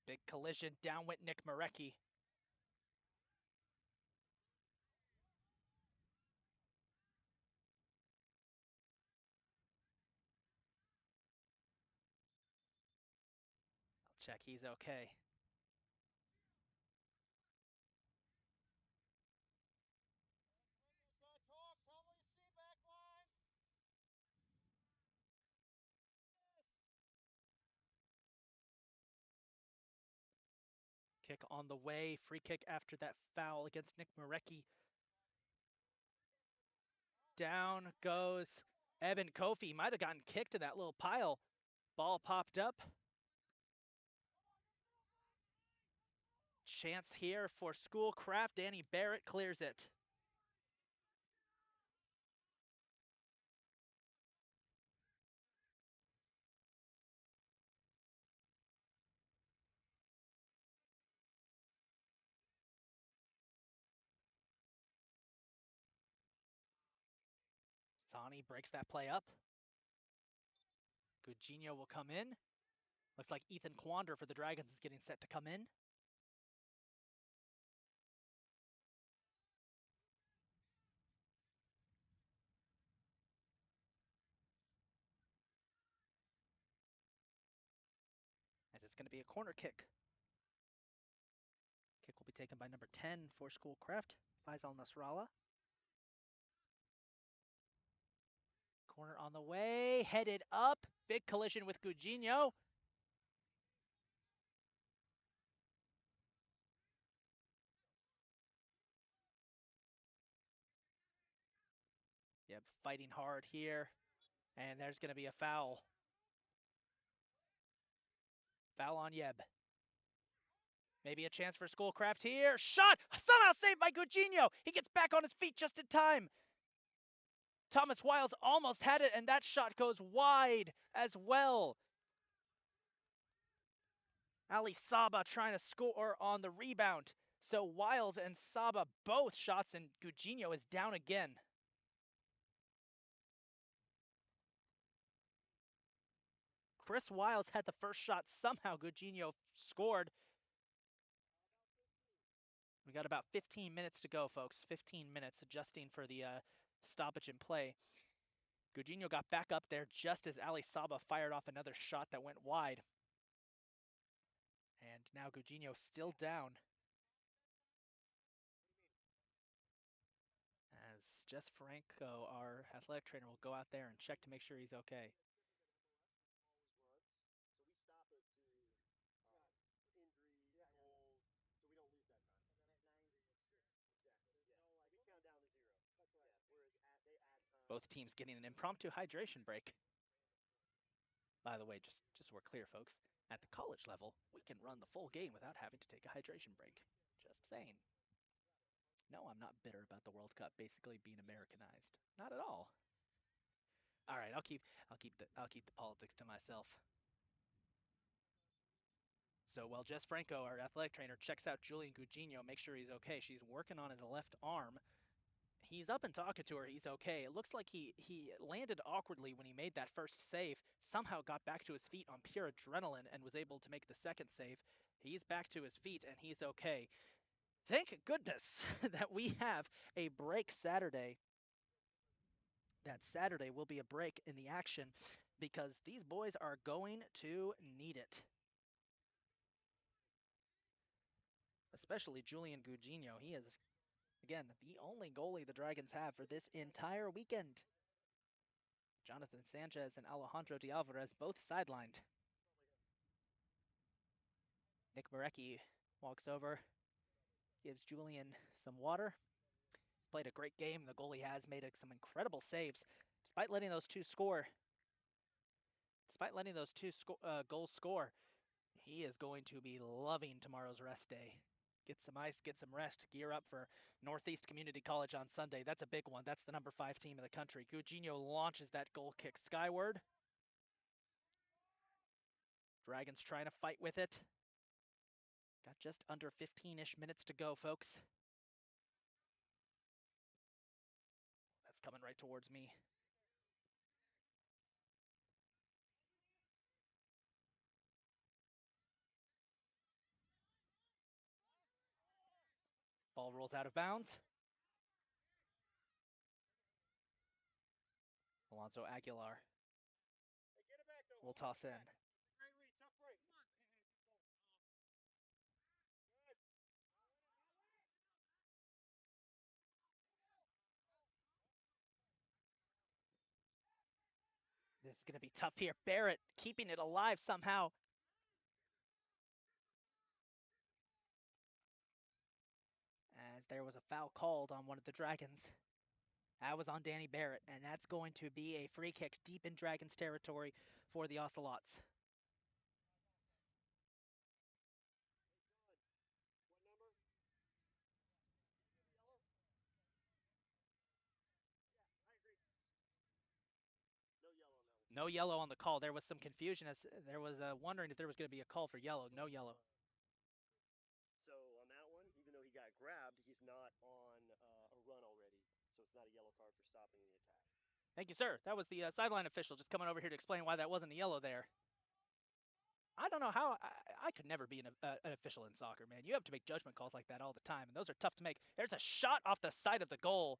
Big collision, down went Nick Marecki. I'll check he's okay. Kick on the way, free kick after that foul against Nick Marecki. Down goes Eben Kofi. Might have gotten kicked in that little pile. Ball popped up. Chance here for Schoolcraft. Danny Barrett clears it. Sani breaks that play up. Gugino will come in. Looks like Ethan Quander for the Dragons is getting set to come in. As it's going to be a corner kick. Kick will be taken by number 10 for Schoolcraft, Faisal Nasrallah. Corner on the way, headed up. Big collision with Gugino. Yep, fighting hard here. And there's going to be a foul. Foul on Yeb. Maybe a chance for Schoolcraft here. Shot! Somehow saved by Gugino. He gets back on his feet just in time. Thomas Wiles almost had it, and that shot goes wide as well. Ali Saba trying to score on the rebound. So Wiles and Saba both shots, and Gugino is down again. Chris Wiles had the first shot. Somehow Gugino scored. We got about 15 minutes to go, folks. 15 minutes, adjusting for the stoppage in play. Gugino got back up there just as Ali Saba fired off another shot that went wide. And now Gugino still down. As Jess Franco, our athletic trainer, will go out there and check to make sure he's okay. Both teams getting an impromptu hydration break. By the way, just so we're clear, folks, At the college level, we can run the full game without having to take a hydration break. Just saying. No, I'm not bitter about the World Cup basically being Americanized. Not at all. All right, I'll keep the politics to myself. So while Jess Franco, our athletic trainer, checks out Julian Gugino, make sure he's okay. She's working on his left arm. He's up and talking to her. He's okay. It looks like he landed awkwardly when he made that first save. Somehow got back to his feet on pure adrenaline and was able to make the second save. He's back to his feet and he's okay. Thank goodness that we have a break Saturday. That Saturday will be a break in the action because these boys are going to need it. Especially Julian Gugino. He is, again, the only goalie the Dragons have for this entire weekend. Jonathan Sanchez and Alejandro de Alvarez both sidelined. Nick Marecki walks over, gives Julian some water. He's played a great game. The goalie has made some incredible saves, despite letting those two score. Goals score. He is going to be loving tomorrow's rest day. Get some ice, get some rest, gear up for Northeast Community College on Sunday. That's a big one. That's the number 5 team in the country. Gugino launches that goal kick skyward. Dragons trying to fight with it. Got just under 15-ish minutes to go, folks. That's coming right towards me. Ball rolls out of bounds. Alonso Aguilar will toss in. This is going to be tough here. Barrett keeping it alive somehow. As there was a foul called on one of the Dragons. That was on Danny Barrett, and that's going to be a free kick deep in Dragons territory for the Ocelots. No yellow on the call. There was some confusion as there was wondering if there was going to be a call for yellow. No yellow. So on that one, even though he got grabbed, he's not on a run already, so it's not a yellow card for stopping the attack. Thank you, sir. That was the sideline official just coming over here to explain why that wasn't a yellow there. I don't know how I could never be an official in soccer, man. You have to make judgment calls like that all the time, and those are tough to make. There's a shot off the side of the goal.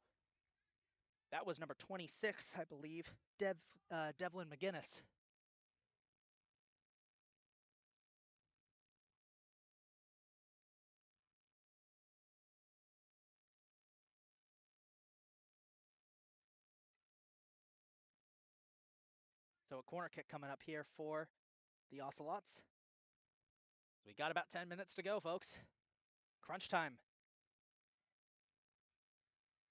That was number 26, I believe, Devlin McGinnis. So a corner kick coming up here for the Ocelots. We got about 10 minutes to go, folks. Crunch time.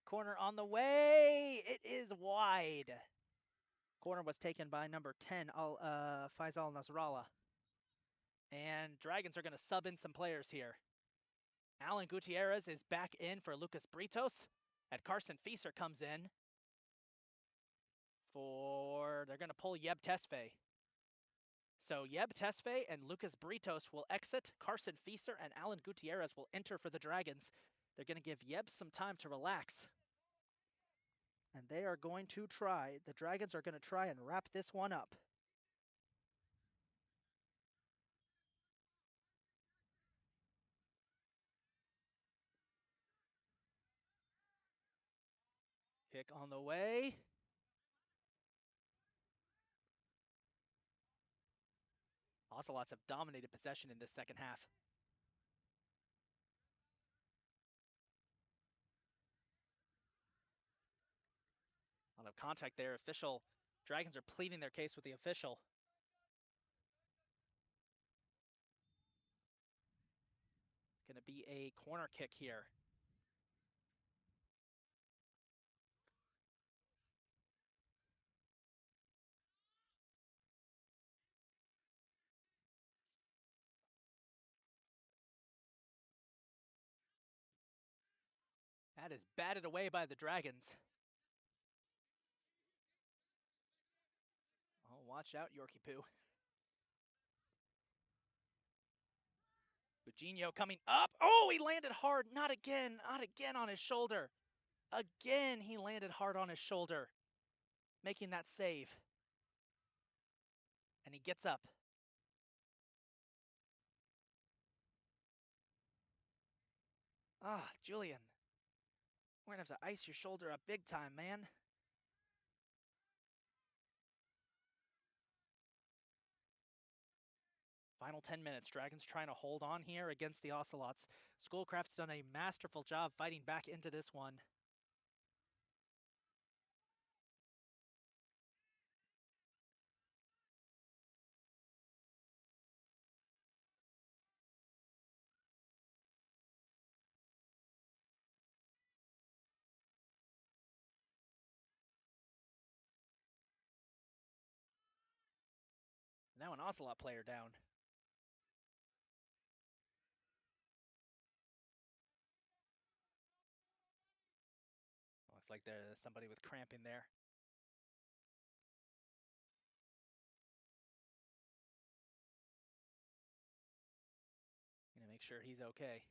Corner on the way. It is wide. Corner was taken by number 10, Faisal Nasrallah. And Dragons are going to sub in some players here. Alan Gutierrez is back in for Lucas Britos. And Carson Fieser comes in they're going to pull Yeb Tesfaye. So Yeb Tesfaye and Lucas Britos will exit. Carson Fieser and Alan Gutierrez will enter for the Dragons. They're going to give Yeb some time to relax. And they are going to try. The Dragons are going to try and wrap this one up. Kick on the way. Ocelots have dominated possession in this second half. A lot of contact there. Official. Dragons are pleading their case with the official. It's going to be a corner kick here. That is batted away by the Dragons. Oh, watch out, Yorkie Poo. Eugenio coming up. Oh, he landed hard. Not again. Not again on his shoulder. Again, he landed hard on his shoulder, making that save. And he gets up. Ah, Julian. We're going to have to ice your shoulder up big time, man. Final 10 minutes. Dragons trying to hold on here against the Ocelots. Schoolcraft's done a masterful job fighting back into this one. Now an Ocelot player down. Looks like there's somebody with cramp in there. Gonna make sure he's okay.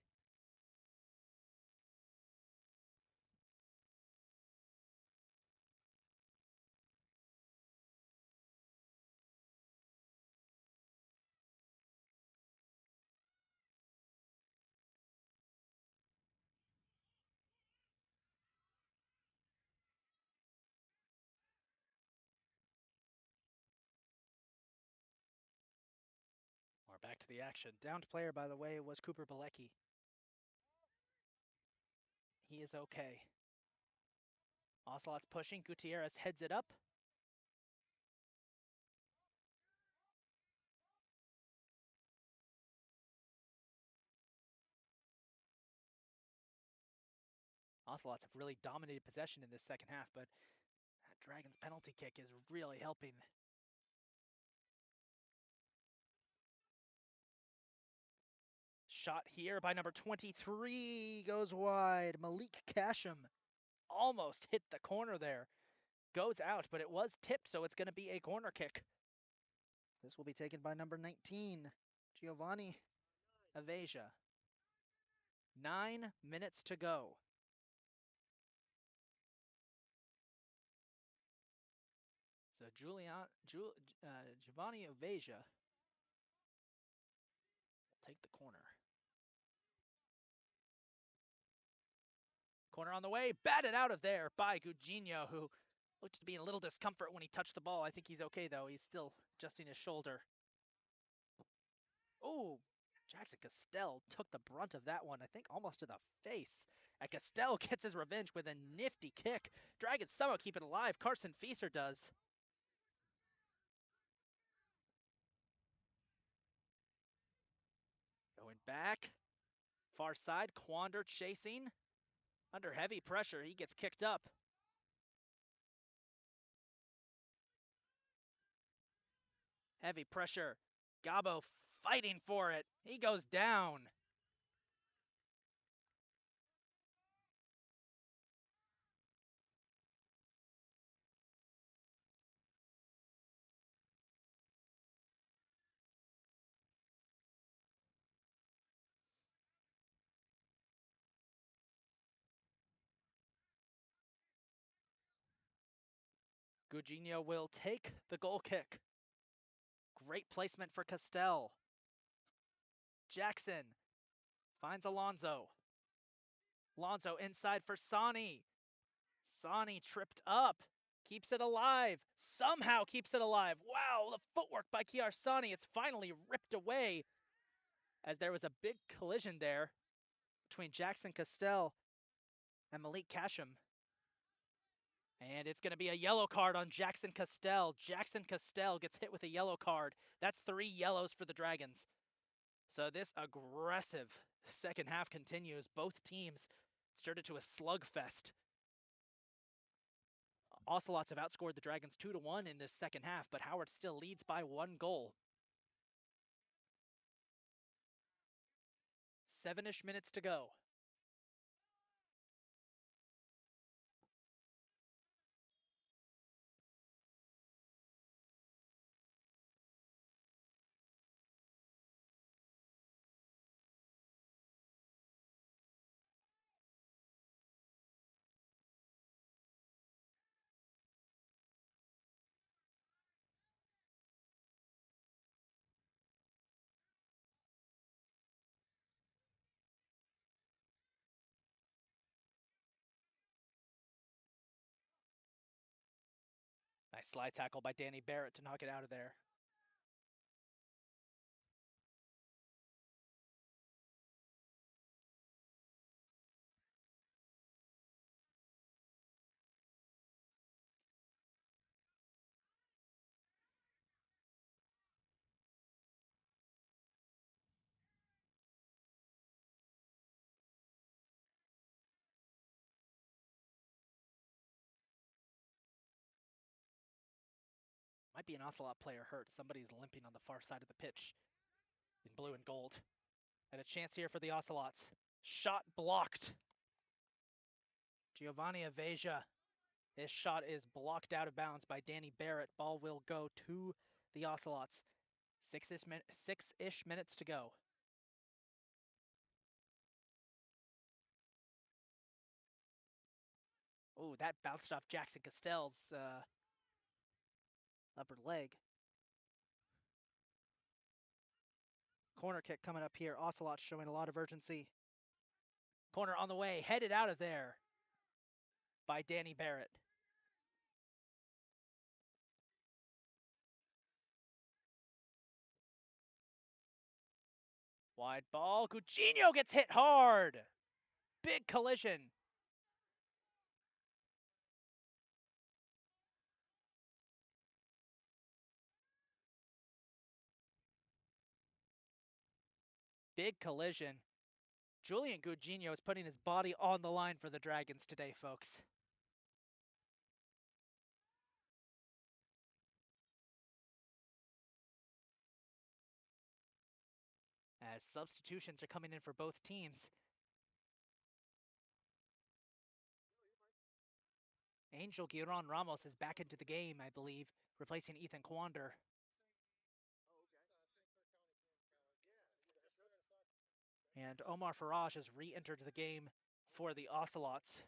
We're back to the action. Downed player, by the way, was Cooper Bilecki. He is okay. Ocelot's pushing. Gutierrez heads it up. Ocelots have really dominated possession in this second half, but that Dragons penalty kick is really helping. Shot here by number 23, goes wide. Malik Casham almost hit the corner there. Goes out, but it was tipped, so it's going to be a corner kick. This will be taken by number 19, Giovanni Avesia. 9 minutes to go. So Giovanni Avesia will take the corner. Corner on the way, batted out of there by Gugino, who looked to be in a little discomfort when he touched the ball. I think he's okay, though. He's still adjusting his shoulder. Oh, Jackson Castell took the brunt of that one, I think almost to the face. And Castell gets his revenge with a nifty kick. Dragons somehow keep it alive. Carson Fieser does. Going back. Far side, Quander chasing. Under heavy pressure, he gets kicked up. Heavy pressure. Gabo fighting for it. He goes down. Gugino will take the goal kick. Great placement for Castell. Jackson finds Alonso. Alonso inside for Sani. Sani tripped up. Keeps it alive. Somehow keeps it alive. Wow, the footwork by Kiar Sani. It's finally ripped away as there was a big collision there between Jackson Castell and Malik Casham. And it's going to be a yellow card on Jackson Castell. Jackson Castell gets hit with a yellow card. That's 3 yellows for the Dragons. So this aggressive second half continues. Both teams started to a slugfest. Ocelots have outscored the Dragons 2-1 in this second half, but Howard still leads by 1 goal. 7-ish minutes to go. Slide tackle by Danny Barrett to knock it out of there. Might be an Ocelot player hurt. Somebody's limping on the far side of the pitch in blue and gold. And a chance here for the Ocelots. Shot blocked. Giovanni Aveja. His shot is blocked out of bounds by Danny Barrett. Ball will go to the Ocelots. Six-ish minutes to go. Oh, that bounced off Jackson Castell's upper leg. Corner kick coming up here. Ocelot showing a lot of urgency. Corner on the way. Headed out of there by Danny Barrett. Wide ball. Coutinho gets hit hard. Big collision. Big collision. Julian Coutinho is putting his body on the line for the Dragons today, folks. As substitutions are coming in for both teams. Angel Giron Ramos is back into the game, I believe, replacing Ethan Kwander. And Omar Faraj has re-entered the game for the Ocelots.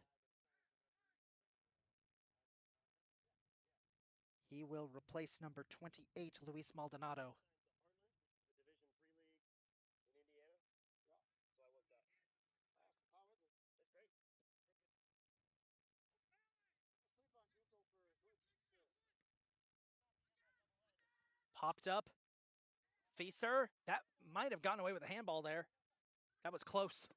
He will replace number 28, Luis Maldonado. The Division 3 league in Indiana. So I was that. That's great. Popped up. Facer. That might have gotten away with a handball there. That was close.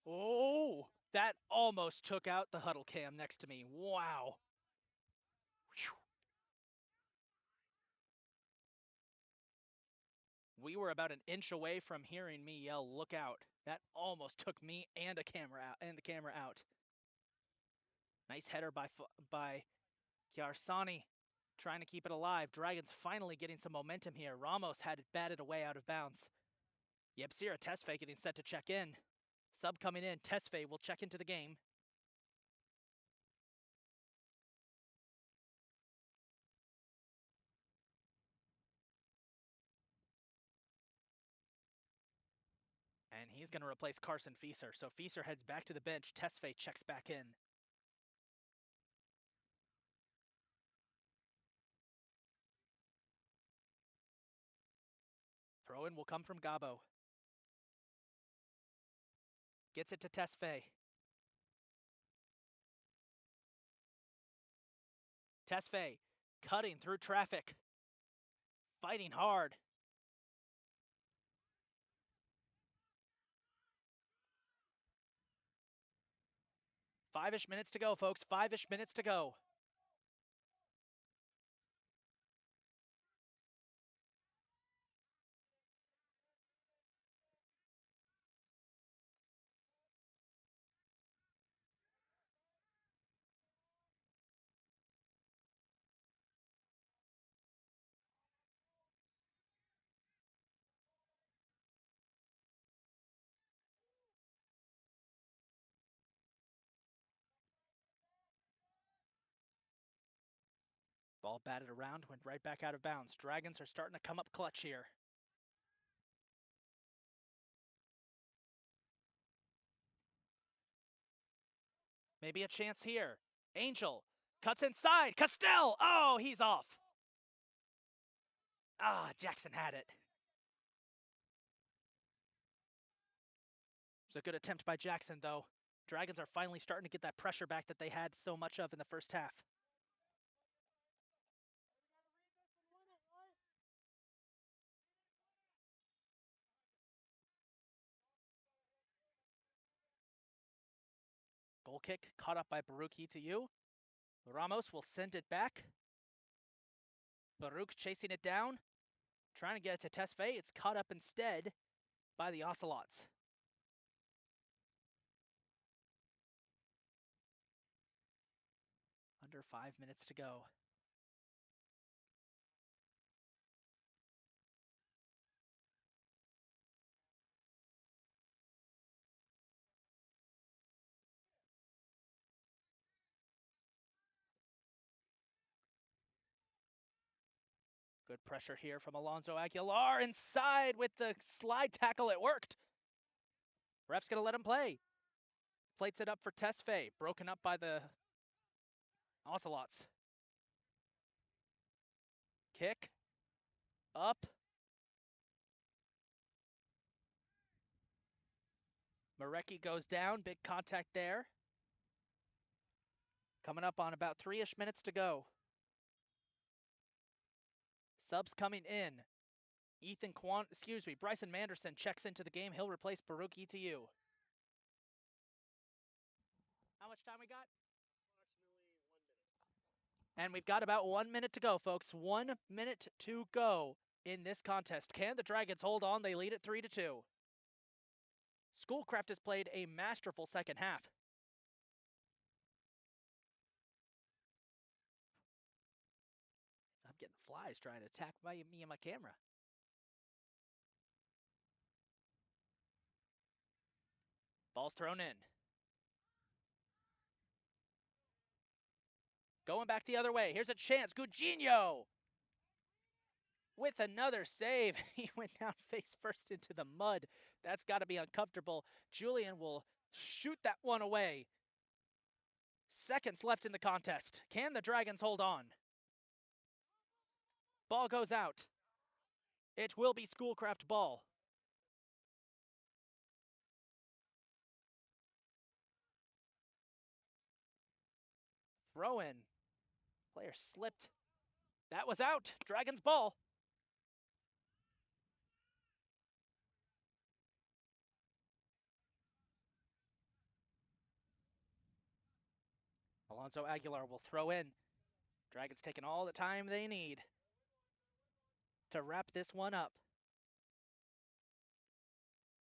Oh, that almost took out the huddle cam next to me. Wow. Whew. We were about an inch away from hearing me yell, "Look out." That almost took me and the camera out. Nice header by Chiarsani, trying to keep it alive. Dragons finally getting some momentum here. Ramos had it batted away out of bounds. Yebsira Tesfaye getting set to check in. Sub coming in. Tesfaye will check into the game. And he's going to replace Carson Fieser. So Fieser heads back to the bench. Tesfaye checks back in. Throw in will come from Gabo. Gets it to Tesfaye. Tesfaye cutting through traffic. Fighting hard. 5-ish minutes to go, folks. 5-ish minutes to go. Ball batted around, went right back out of bounds. Dragons are starting to come up clutch here. Maybe a chance here. Angel cuts inside. Castell. Oh, he's off. Ah, Jackson had it. It was a good attempt by Jackson, though. Dragons are finally starting to get that pressure back that they had so much of in the first half. kick caught up by Baruch to you. Ramos will send it back. Baruch chasing it down, trying to get it to Tesfaye. It's caught up instead by the Ocelots. Under 5 minutes to go. Good pressure here from Alonso Aguilar. Inside with the slide tackle. It worked. Ref's going to let him play. Plates it up for Tesfaye. Broken up by the Ocelots. Kick. Up. Marecki goes down. Big contact there. Coming up on about 3-ish minutes to go. Subs coming in. Bryson Manderson checks into the game. He'll replace Baruch ETU. How much time we got? Approximately 1 minute. And we've got about 1 minute to go, folks. 1 minute to go in this contest. Can the Dragons hold on? They lead it 3-2. Schoolcraft has played a masterful second half. I'm getting flies trying to attack me and my camera. Ball's thrown in. Going back the other way. Here's a chance. Gugino with another save. He went down face first into the mud. That's got to be uncomfortable. Julian will shoot that one away. Seconds left in the contest. Can the Dragons hold on? Ball goes out. It will be Schoolcraft ball. Throw in. Player slipped. That was out. Dragons ball. Alonso Aguilar will throw in. Dragons taking all the time they need to wrap this one up.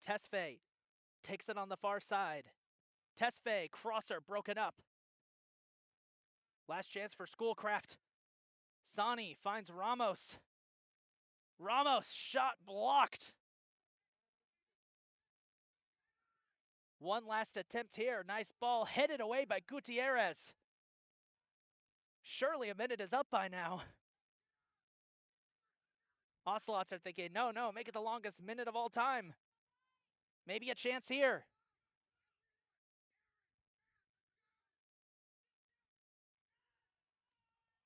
Tesfaye takes it on the far side. Tesfaye, crosser, broken up. Last chance for Schoolcraft. Sani finds Ramos. Ramos, shot blocked. One last attempt here. Nice ball headed away by Gutierrez. Surely a minute is up by now. Ocelots are thinking, no, make it the longest minute of all time. Maybe a chance here.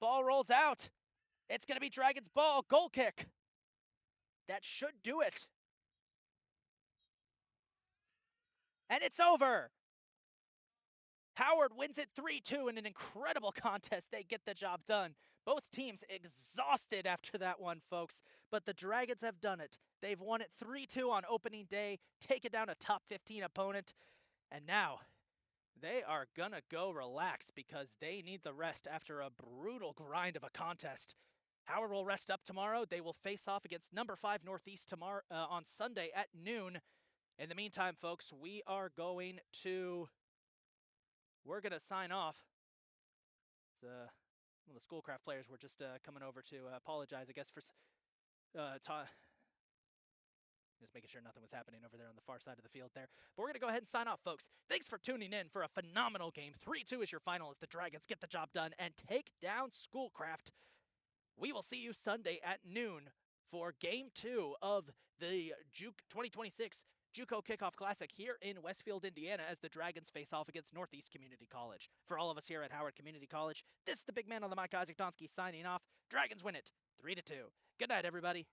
Ball rolls out. It's going to be Dragons ball. Goal kick. That should do it. And it's over. Howard wins it 3-2 in an incredible contest. They get the job done. Both teams exhausted after that one, folks. But the Dragons have done it. They've won it 3-2 on opening day, taken down a top 15 opponent. And now they are going to go relax because they need the rest after a brutal grind of a contest. Howard will rest up tomorrow. They will face off against number 5 Northeast tomorrow on Sunday at noon. In the meantime, folks, we're going to sign off. Well, the Schoolcraft players were just coming over to apologize, I guess, for just making sure nothing was happening over there on the far side of the field there. But we're going to go ahead and sign off, folks. Thanks for tuning in for a phenomenal game. 3-2 is your final as the Dragons get the job done and take down Schoolcraft. We will see you Sunday at noon for Game 2 of the Juke 2026 JUCO Kickoff Classic here in Westfield, Indiana, as the Dragons face off against Northeast Community College. For all of us here at Howard Community College, this is the big man on the mic, Isaac Donsky, signing off. Dragons win it 3-2. Good night, everybody.